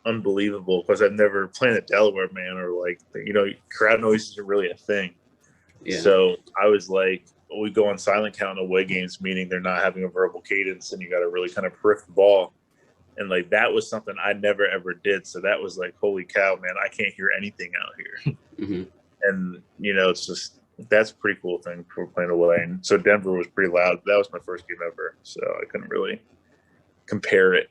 unbelievable, because I've never played at Delaware, man, or like, you know, crowd noise isn't really a thing. Yeah. So I was like, we go on silent count in away games, meaning they're not having a verbal cadence, and you got to really kind of prick the ball. And like, that was something I never ever did. So that was like, holy cow, man, I can't hear anything out here. And you know, it's just, that's a pretty cool thing for playing away. And so Denver was pretty loud. That was my first game ever, so I couldn't really compare it.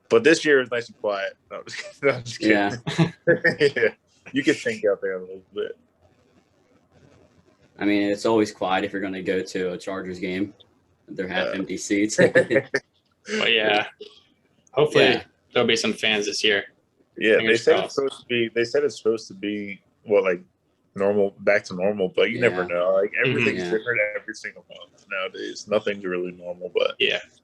But this year is nice and quiet. No, I'm just kidding. Yeah. You could think out there a little bit. I mean, it's always quiet if you're going to go to a Chargers game. They're half empty seats. But yeah, hopefully there'll be some fans this year. Yeah, they said it's supposed to be like normal, back to normal, but you never know. Like, everything's different every single month nowadays. Nothing's really normal, but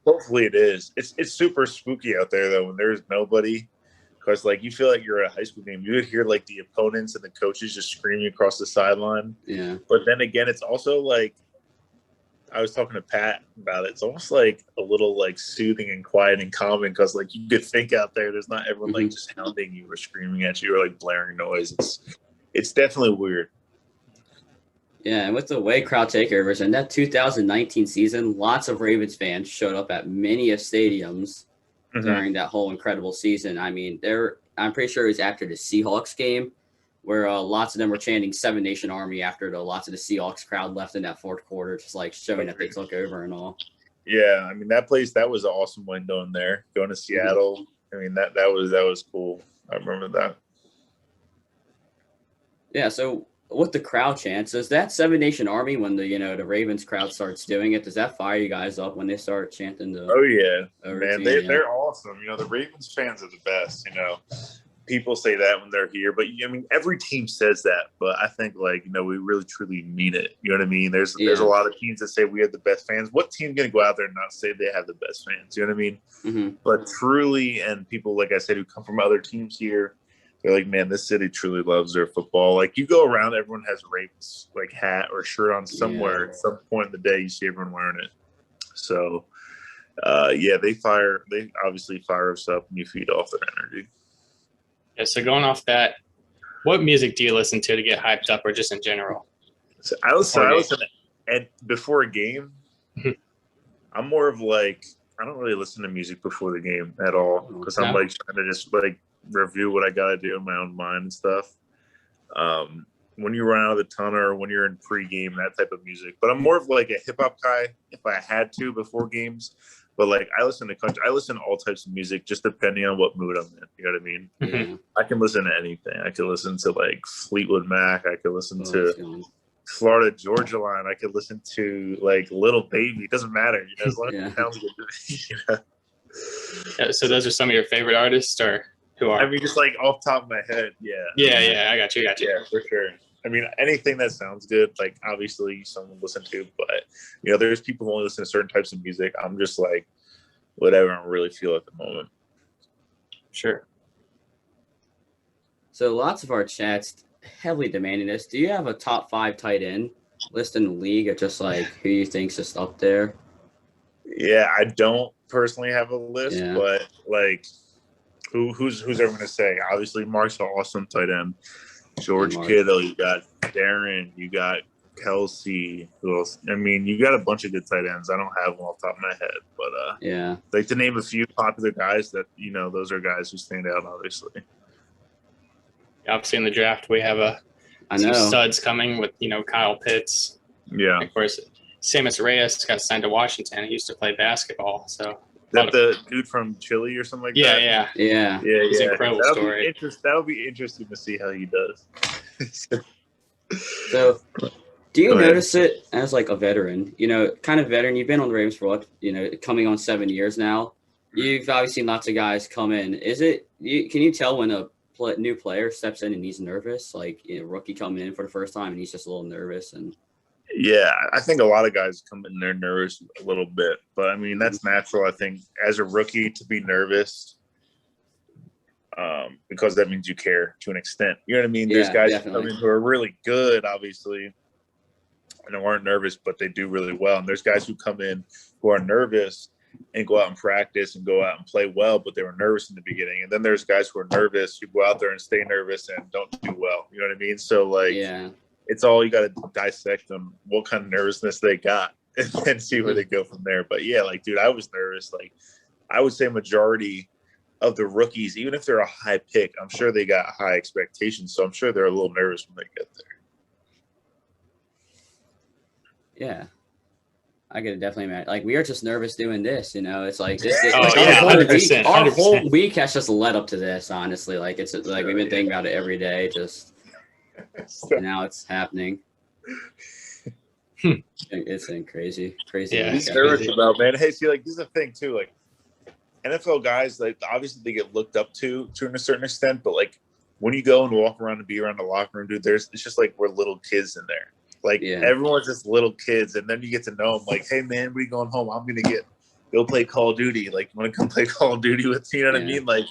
hopefully it is. It's super spooky out there though when there's nobody. Because, like, you feel like you're at a high school game. You would hear, like, the opponents and the coaches just screaming across the sideline. Yeah. But then again, it's also, like, I was talking to Pat about it. It's almost, like, a little, like, soothing and quiet and calming. Because, like, you could think out there, there's not everyone, like, just hounding you or screaming at you or, like, blaring noise. It's definitely weird. Yeah, and with the way crowd takeovers in that 2019 season, lots of Ravens fans showed up at many of stadiums during that whole incredible season. I mean, I'm pretty sure it was after the Seahawks game where lots of them were chanting Seven Nation Army after lots of the Seahawks crowd left in that fourth quarter, just like showing that they took over and all. Yeah, I mean, that was an awesome win going there, going to Seattle. I mean, that was cool. I remember that. Yeah, so with the crowd chants, does that Seven Nation Army, when the Ravens crowd starts doing it, does that fire you guys up when they start chanting the? Oh yeah, man, they're awesome. You know, the Ravens fans are the best. You know, people say that when they're here, but I mean, every team says that. But I think, like, you know, we really truly mean it. You know what I mean? There's a lot of teams that say we have the best fans. What team's gonna go out there and not say they have the best fans? You know what I mean? But truly, and people, like I said, who come from other teams here, they're like, man, this city truly loves their football. Like, you go around, everyone has a Ravens like hat or shirt on somewhere. At some point in the day, you see everyone wearing it. So, they obviously fire us up and you feed off their energy. Yeah. So going off that, what music do you listen to get hyped up, or just in general? So I listen before a game. I'm more of like, I don't really listen to music before the game at all, because I'm like trying to just like review what I gotta do in my own mind and stuff. When you run out of the tunnel or when you're in pre-game, that type of music. But I'm more of like a hip hop guy if I had to before games. But like, I listen to country, I listen to all types of music just depending on what mood I'm in. You know what I mean? I can listen to anything. I could listen to like Fleetwood Mac. I could listen to Florida Georgia Line. I could listen to like Little Baby. It doesn't matter. You know, as long as it sounds good. Yeah, so those are some of your favorite artists, or who are? I mean, just like off the top of my head, Yeah, I got you. Yeah, for sure. I mean, anything that sounds good, like obviously someone listen to, but you know, there's people who only listen to certain types of music. I'm just like, what everyone really feel at the moment. Sure. So lots of our chats heavily demanding this. Do you have a top 5 tight end list in the league, or just like who you think's just up there? Yeah, I don't personally have a list, Yeah. but like, who's everyone gonna say? Obviously, Mark's an awesome tight end. George Mark. Kittle, you got Darren, you got Kelsey. Who else? I mean, you got a bunch of good tight ends. I don't have them off the top of my head, but Yeah. like to name a few popular guys that those are guys who stand out. Obviously, Obviously, in the draft, we have I some know. studs coming with Kyle Pitts. yeah. Of course, Sammis Reyes got signed to Washington. He used to play basketball, so. Is that the dude from Chile or something like Yeah, that? yeah. Yeah. Yeah, It's yeah. an incredible story. That'll be interesting to see how he does. So, do you Go ahead. notice it as like a veteran? Kind of veteran. You've been on the Ravens for what? Coming on 7 years now. You've obviously seen lots of guys come in. Can you tell when a new player steps in and he's nervous? Like rookie coming in for the first time and he's just a little nervous and. Yeah, I think a lot of guys come in there nervous a little bit, but I mean that's natural. I think as a rookie to be nervous, because that means you care to an extent. You know what I mean? There's Yeah, guys definitely. who come in who are really good, obviously, and they aren't nervous, but they do really well. And there's guys who come in who are nervous and go out and practice and go out and play well, but they were nervous in the beginning. And then there's guys who are nervous who go out there and stay nervous and don't do well. You know what I mean? So like, Yeah. it's all, you got to dissect them, what kind of nervousness they got, and then see where they go from there. But yeah, like, dude, I was nervous. Like, I would say majority of the rookies, even if they're a high pick, I'm sure they got high expectations. So I'm sure they're a little nervous when they get there. Yeah. I could definitely imagine. Like, we are just nervous doing this, It's like this. Oh, like yeah, our whole 100%, week, our 100%. whole week has just led up to this. Honestly, like it's like we've been thinking about it every day. Just and now it's happening. It's been crazy. Yeah, week. it's Nervous crazy. about, man. Hey, see, like, this is the thing too. Like, NFL guys, like, obviously they get looked up to a certain extent, but like when you go and walk around and be around the locker room, dude, it's just like we're little kids in there. Like, everyone's just little kids, and then you get to know them. Like, hey, man, we going home? I'm gonna go play Call of Duty. Like, you want to come play Call of Duty with me? You know what I mean? Like,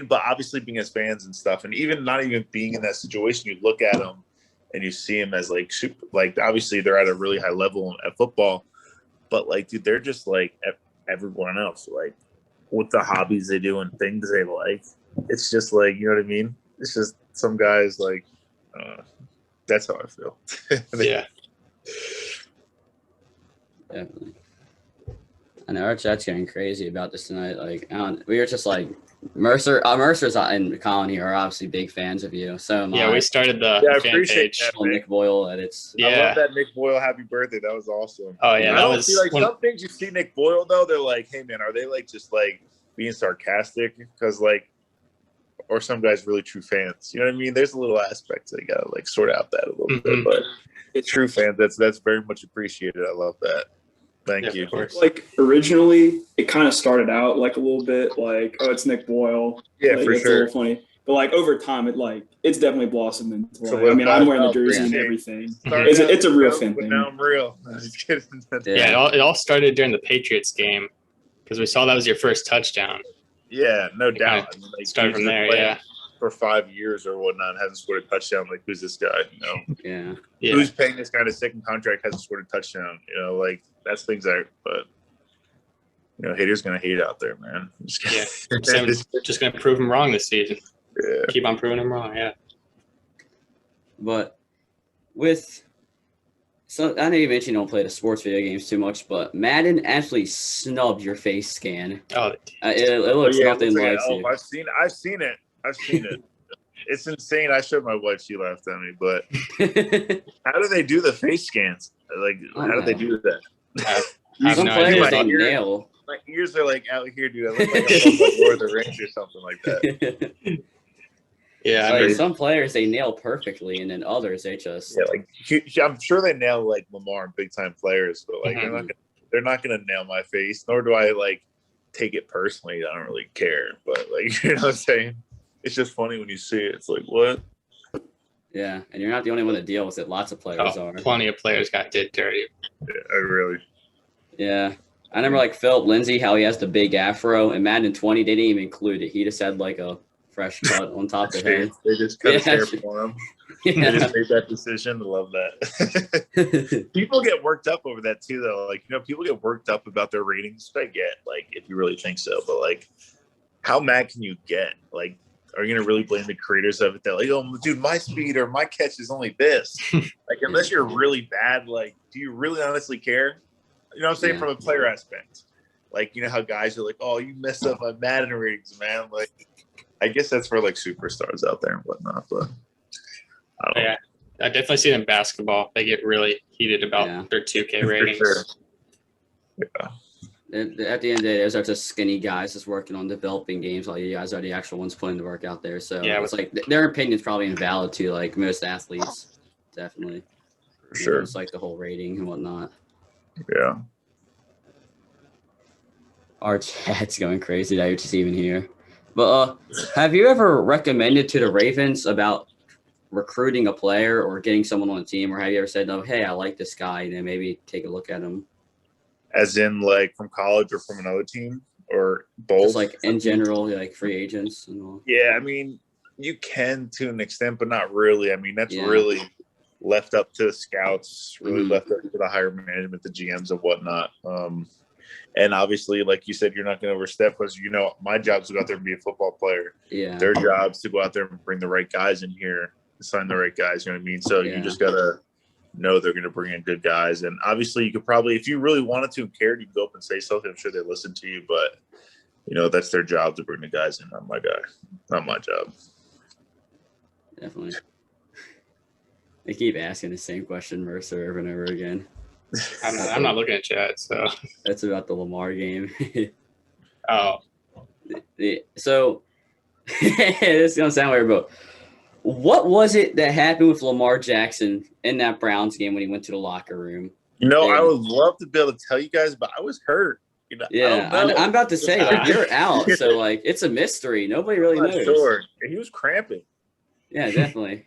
but obviously being as fans and stuff, and even not even being in that situation, you look at them and you see them as like super. Like, obviously they're at a really high level at football, but like, dude, they're just like everyone else. Like, with the hobbies they do and things they like, it's just like, you know what I mean? It's just some guys like. That's how I feel. Yeah. Definitely. I know our chat's getting crazy about this tonight. Like, we were just like Mercer's and Colin here are obviously big fans of you. So Yeah, we started the I fan appreciate page. that. Nick Boyle edits. Yeah. I love that Nick Boyle happy birthday. That was awesome. Oh yeah, I that don't was see like when- some things you see Nick Boyle though. They're like, hey man, are they like just like being sarcastic? Because like, or some guys really true fans. You know what I mean? There's a little aspect they gotta like sort out that a little bit, but it's true fans. That's very much appreciated. I love that. Thank you. Of course. Like originally, it kind of started out like a little bit like, oh, it's Nick Boyle. Yeah, like, for it's a sure. little funny, but like over time, it's definitely blossomed into. So Like, I mean, I'm wearing the what- jersey and yeah. everything. Started It's a real out, fan but thing. now I'm real. I'm just kidding. Yeah, it all started during the Patriots game because we saw that was your first touchdown. Yeah, no It doubt. kinda I mean, like, started he's from been there, playing yeah. for 5 years or whatnot, hasn't scored a touchdown. Like, who's this guy? You know, Yeah. Yeah. who's paying this guy a second contract, hasn't scored a touchdown? You know, like that's things that. But haters gonna hate out there, man. Yeah. Sam's just gonna prove him wrong this season. Yeah. Keep on proving him wrong. Yeah. But I know you mentioned you don't play the sports video games too much, but Madden actually snubbed your face scan. Oh, It looks nothing like you. I've seen it. It's insane. I showed my wife. She laughed at me. But how do they do the face scans? Like, how do they do that? I have Some no players idea. don't nail. My ears are like out here, dude. I look like I'm from like Lord of the Rings or something like that. Yeah, I Like mean, some players they nail perfectly, and then others they just Yeah, like I'm sure they nail like Lamar and big time players, but like they're not gonna nail my face. Nor do I like take it personally. I don't really care, but like you know what I'm saying. It's just funny when you see it. It's like what? yeah. And you're not the only one that deal with it. Lots of players are. plenty of players got did dirty. Yeah, I really. Yeah. I remember like Philip Lindsay, how he has the big afro, and Madden 20 they didn't even include it. He just had like a fresh cut on top of the head. They just cut his Yeah. hair for him. They Yeah. just made that decision. I love that. People get worked up over that too, though. Like, people get worked up about their ratings. Which I get, like, if you really think so, but like, how mad can you get? Like, are you gonna really blame the creators of it? That like, oh, dude, my speed or my catch is only this. Like, unless you're really bad, like, do you really honestly care? You know what I'm saying? Yeah. From a player aspect, like, how guys are like, oh, you messed up my Madden ratings, man. Like, I guess that's for like superstars out there and whatnot, but I don't know. I definitely see it in basketball. They get really heated about their 2K ratings. For sure. Yeah. At the end of the day, those are just skinny guys just working on developing games, while you guys are the actual ones putting the work out there. So it's like their opinion's probably invalid to like most athletes, definitely. For sure. It's like the whole rating and whatnot. Yeah. Our chat's going crazy that you're just even here. But have you ever recommended to the Ravens about recruiting a player or getting someone on the team, or have you ever said, "Oh, hey, I like this guy," and then maybe take a look at him? As in, like, from college or from another team, or both? Just like in general, like free agents and all. Yeah, I mean, you can to an extent, but not really. I mean, that's really left up to the scouts, really left up to the higher management, the GMs and whatnot. And obviously, like you said, you're not going to overstep because, my job is to go out there and be a football player. Yeah. Their job is to go out there and bring the right guys in here, sign the right guys, you know what I mean? So you just got to know they're going to bring in good guys. And obviously, you could probably, if you really wanted to and cared, you could go up and say something. I'm sure they listen to you, but, that's their job to bring the guys in. Not my guy. Not my job. Definitely. They keep asking the same question, Mercer, over and over again. I'm not looking at chat, so. That's about the Lamar game. Oh. So, this is going to sound weird, but what was it that happened with Lamar Jackson in that Browns game when he went to the locker room? I would love to be able to tell you guys, but I was hurt. I'm about to say, like, you're out, so like it's a mystery. Nobody really knows. Sure, he was cramping. Yeah, definitely.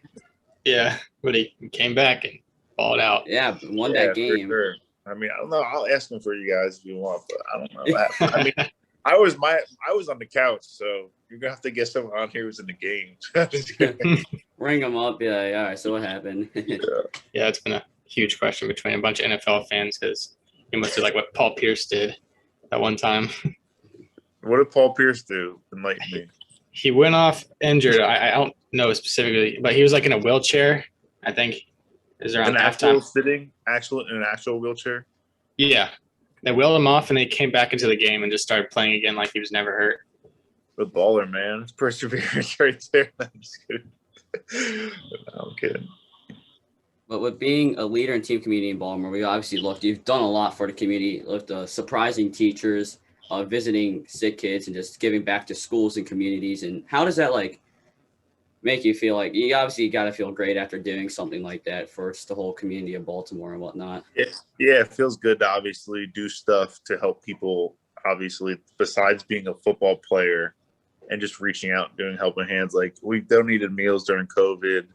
Yeah, but he came back and balled out. Yeah, won that game. Sure. I mean, I don't know. I'll ask him for you guys if you want, but I don't know. I mean, I was on the couch, so you're gonna have to get someone on here who's in the game. Ring him up, be like, all right, so what happened? Yeah, it's been a huge question between a bunch of NFL fans because he must do like what Paul Pierce did at one time. What did Paul Pierce do? Enlighten me. He went off injured. I don't know specifically, but he was like in a wheelchair, I think. Is around halftime. In an actual wheelchair? Yeah. They wheeled him off and they came back into the game and just started playing again like he was never hurt. The baller, man. It's perseverance right there. I'm just kidding. No, I'm kidding. But with being a leader in team community in Baltimore, you've done a lot for the community with surprising teachers, visiting sick kids, and just giving back to schools and communities. And how does that make you feel? Like, you obviously got to feel great after doing something like that for the whole community of Baltimore and whatnot. Yeah, it feels good to obviously do stuff to help people, obviously, besides being a football player and just reaching out and doing helping hands. Like, we donated meals during COVID.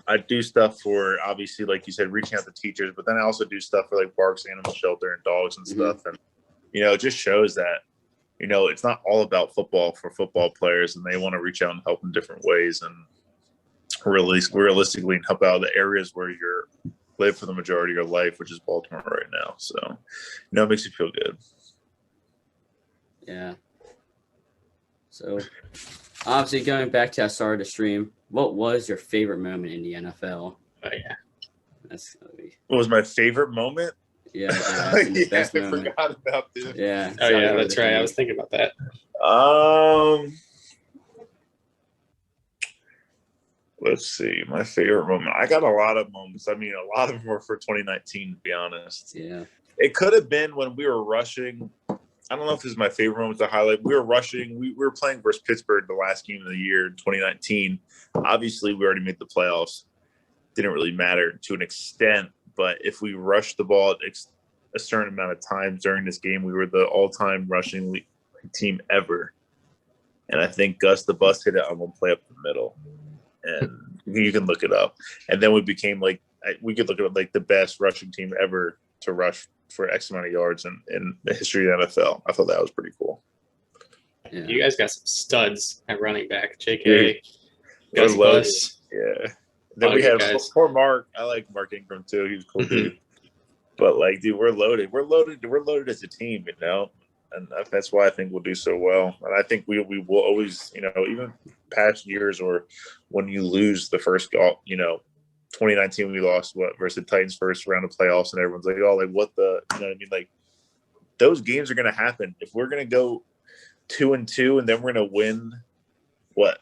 I do stuff for, obviously, like you said, reaching out to teachers, but then I also do stuff for like Barks Animal Shelter and dogs and stuff. And, it just shows that, it's not all about football for football players, and they want to reach out and help in different ways and realistically help out the areas where you're live for the majority of your life, which is Baltimore right now. So, it makes you feel good. Yeah. So, obviously, going back to I started the stream, what was your favorite moment in the NFL? Oh, yeah. That's gonna be. What was my favorite moment? Yeah, the best moment. I forgot about this. Yeah. Oh, yeah, that's right. I was thinking about that. Let's see. My favorite moment. I got a lot of moments. I mean, a lot of them were for 2019, to be honest. Yeah. It could have been when we were rushing. I don't know if this is my favorite moment to highlight. We were rushing. We were playing versus Pittsburgh the last game of the year in 2019. Obviously, we already made the playoffs. Didn't really matter to an extent. But if we rushed the ball a certain amount of times during this game, we were the all-time rushing team ever. And I think Gus the Bus hit it on one play up the middle. And you can look it up. And then we became we could look at the best rushing team ever to rush for X amount of yards in the history of the NFL. I thought that was pretty cool. Yeah. You guys got some studs at running back. JK, We're Gus loaded. Bus. Yeah. A Then lot we of had good guys. poor Mark. I like Mark Ingram too. He was a cool Mhm. dude. But like, dude, we're loaded. We're loaded as a team, you know. And that's why I think we'll do so well. And I think we will always, you know, even past years or when you lose the first goal, you know, 2019 we lost versus the Titans first round of playoffs, and everyone's like, oh, like what the, you know what I mean? Like those games are going to happen. If we're going to go 2-2 and then we're going to win what?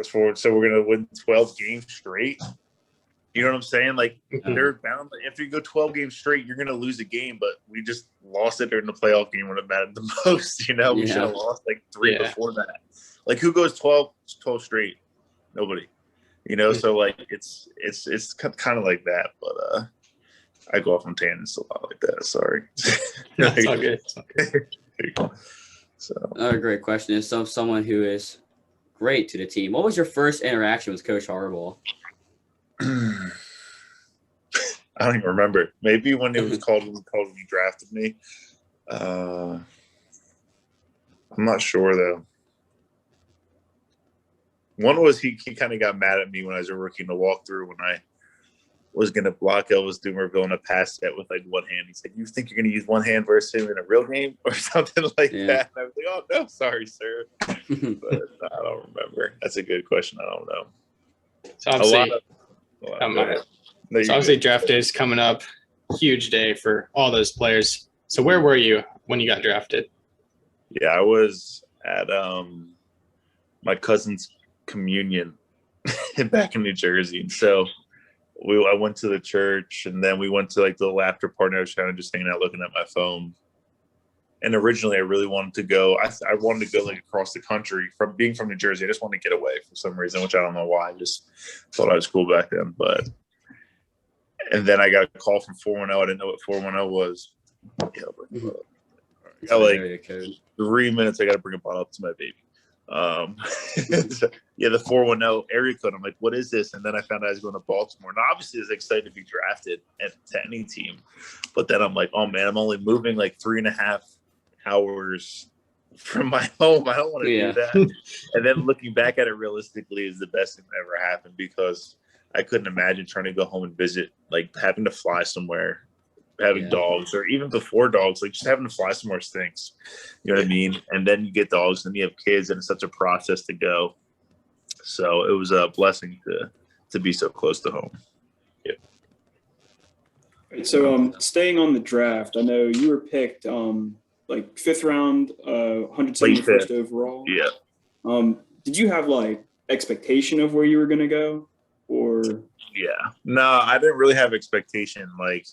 So we're going to win 12 games straight. You know what I'm saying? Like they're bound. If you go 12 games straight, you're going to lose a game. But we just lost it during the playoff game when it mattered the most. You know, we should have lost like 3 before that. Like who goes 12 straight? Nobody. You know, so like it's kind of like that. But I go off on tangents a lot like that. Sorry. No, it's all good. It's all good. There you go. So Another great question is someone who is great to the team. What was your first interaction with Coach Harbaugh? I don't even remember. Maybe when it was called when he drafted me. I'm not sure though. One was he kind of got mad at me when I was a rookie in the walkthrough when I was going to block Elvis Dumerville in a pass set with like one hand. He said, "You think you're going to use one hand versus him in a real game or something like that?" And I was like, "Oh no, sorry, sir." But I don't remember. That's a good question. I don't know. So obviously, draft day is coming up. Huge day for all those players. So where were you when you got drafted? Yeah, I was at my cousin's communion back in New Jersey. So I went to the church, and then we went to like the little after party. I was kind of just hanging out, looking at my phone. And originally, I really wanted to go. I wanted to go like across the country from being from New Jersey. I just wanted to get away for some reason, which I don't know why. I just thought I was cool back then. And then I got a call from 410. I didn't know what 410 was. Yeah, like 3 minutes. I got to bring a bottle up to my baby. Yeah, the 410 area code. I'm like, what is this? And then I found out I was going to Baltimore. And obviously, I was excited to be drafted to any team. But then I'm like, oh man, I'm only moving like 3.5 hours from my home. I don't want to do that. And then looking back at it realistically is the best thing that ever happened, because I couldn't imagine trying to go home and visit, like having to fly somewhere, having dogs, or even before dogs, like just having to fly somewhere stinks. You know what I mean? And then you get dogs and you have kids, and it's such a process to go. So it was a blessing to be so close to home. Yeah. Right, so staying on the draft, I know you were picked like 5th round, 171st overall. Yeah. Did you have like expectation of where you were going to go, or? Yeah, no, I didn't really have expectation. Like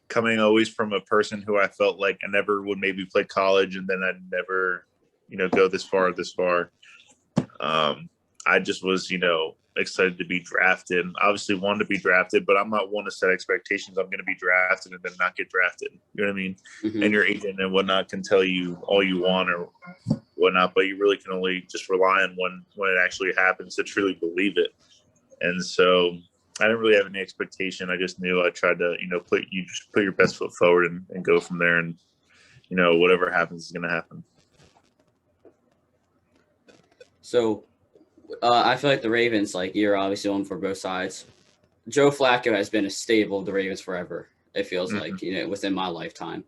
coming always from a person who I felt like I never would maybe play college, and then I'd never, go this far. I just was, excited to be drafted. Obviously wanted to be drafted, but I'm not one to set expectations. I'm going to be drafted and then not get drafted. You know what I mean? Mm-hmm. And your agent and whatnot can tell you all you want or whatnot, but you really can only just rely on when it actually happens to truly believe it. And so I didn't really have any expectation. I just knew I tried to, put your best foot forward and go from there. And, whatever happens is going to happen. So I feel like the Ravens, like you're obviously on for both sides. Joe Flacco has been a staple of the Ravens forever. It feels like, within my lifetime.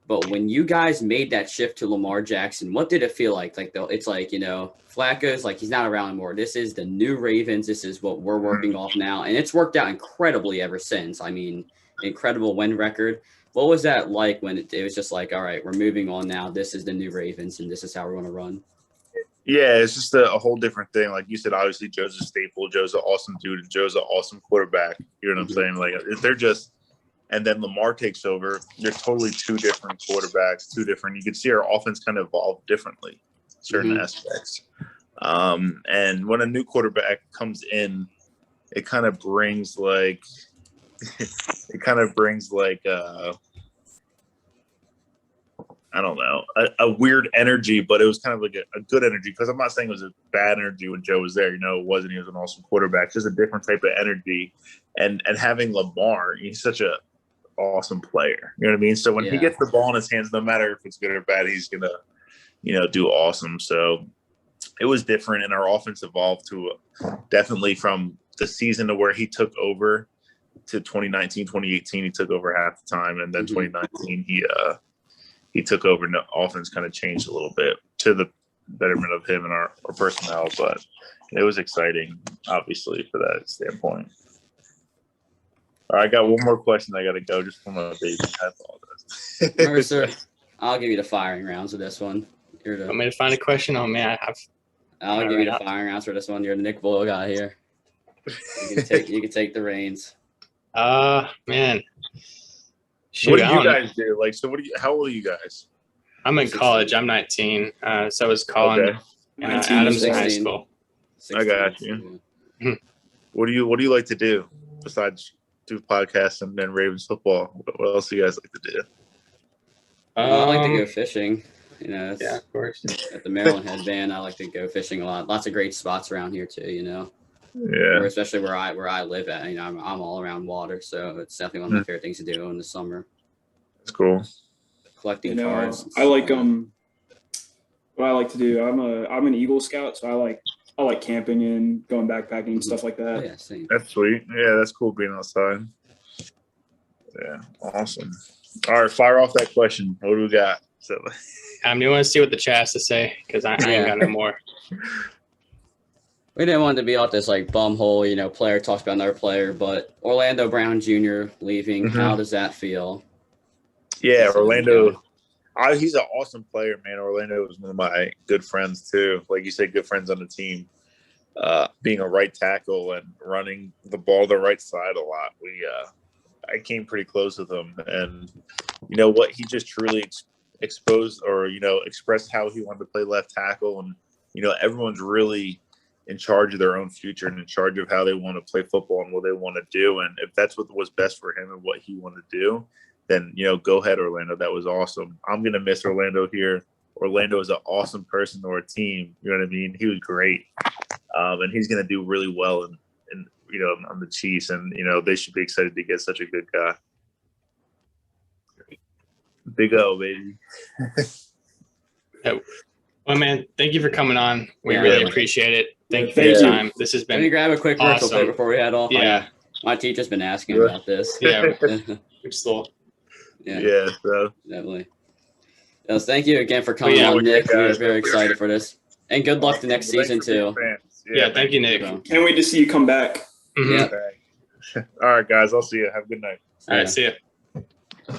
But when you guys made that shift to Lamar Jackson, what did it feel like? Like, it's like, Flacco's like, he's not around anymore. This is the new Ravens. This is what we're working off now. And it's worked out incredibly ever since. I mean, incredible win record. What was that like when it was just like, all right, we're moving on now. This is the new Ravens, and this is how we're going to run? Yeah, it's just a whole different thing. Like you said, obviously Joe's a staple. Joe's an awesome dude. And Joe's an awesome quarterback. You know what I'm saying? Like they're just – and then Lamar takes over. They're totally two different quarterbacks, two different – you can see our offense kind of evolve differently, certain aspects. And when a new quarterback comes in, it kind of brings like I don't know, a weird energy, but it was kind of like a good energy, because I'm not saying it was a bad energy when Joe was there. It wasn't. He was an awesome quarterback, just a different type of energy. And having Lamar, he's such a awesome player. You know what I mean? So when he Yeah. gets the ball in his hands, no matter if it's good or bad, he's gonna, do awesome. So it was different, and our offense evolved to definitely from the season to where he took over to 2019, 2018. He took over half the time, and then 2019 he took over, and the offense kind of changed a little bit to the betterment of him and our personnel. But it was exciting, obviously, for that standpoint. All right, I got one more question. I got to go just for my baby. I apologize. Mercer, I'll give you the firing rounds for this one. Want me to find a question? Oh man, I'll give you the firing rounds for this one. You're the Nick Boyle guy here. You can take the reins. Man. Shoot, What do you guys do? Like, so how old are you guys? I'm in college. I'm 19. So is Colin. Okay. And 19, Adam's in high 16. school. 16, I got you. What do you like to do besides do podcasts and then Ravens football? What else do you guys like to do? I like to go fishing. Yeah, of course. At the Maryland Headband, I like to go fishing a lot. Lots of great spots around here too. Yeah. Especially where I live at. I'm all around water, so it's definitely one of my favorite things to do in the summer. That's cool. Collecting cards. I like what I like to do. I'm an Eagle Scout, so I like camping and going backpacking, stuff like that. Oh, yeah, same. That's sweet. Yeah, that's cool being outside. Yeah, awesome. All right, fire off that question. What do we got? So, You want to see what the chat has to say? Because I ain't got no more. We didn't want it to be off this like bum hole, player talks about another player, but Orlando Brown Jr. leaving, how does that feel? Yeah, Orlando. He's an awesome player, man. Orlando was one of my good friends too. Like you said, good friends on the team. Being a right tackle and running the ball the right side a lot. I came pretty close with him, and what he just truly exposed or expressed how he wanted to play left tackle, and everyone's really in charge of their own future and in charge of how they want to play football and what they want to do. And if that's what was best for him and what he wanted to do, then, go ahead, Orlando. That was awesome. I'm going to miss Orlando here. Orlando is an awesome person or a team. You know what I mean? He was great. And he's going to do really well on the Chiefs. And, they should be excited to get such a good guy. Big O, baby. Well, man, thank you for coming on. We really appreciate it. Thank you for Thank your you. time. This has Let me been grab a quick commercial awesome. break before we head off. Yeah. My teacher's been asking about this. Yeah. We're still. Yeah, so. Definitely. Yes, thank you again for coming Yeah, on, we're Nick. good, We're guys. very excited for this. And good luck the next season, Thanks for being too. fans. Yeah, thank you, Nick. So, Can't wait to see you come back. Mhm. Yeah. All right, guys. I'll see you. Have a good night. All right, see ya.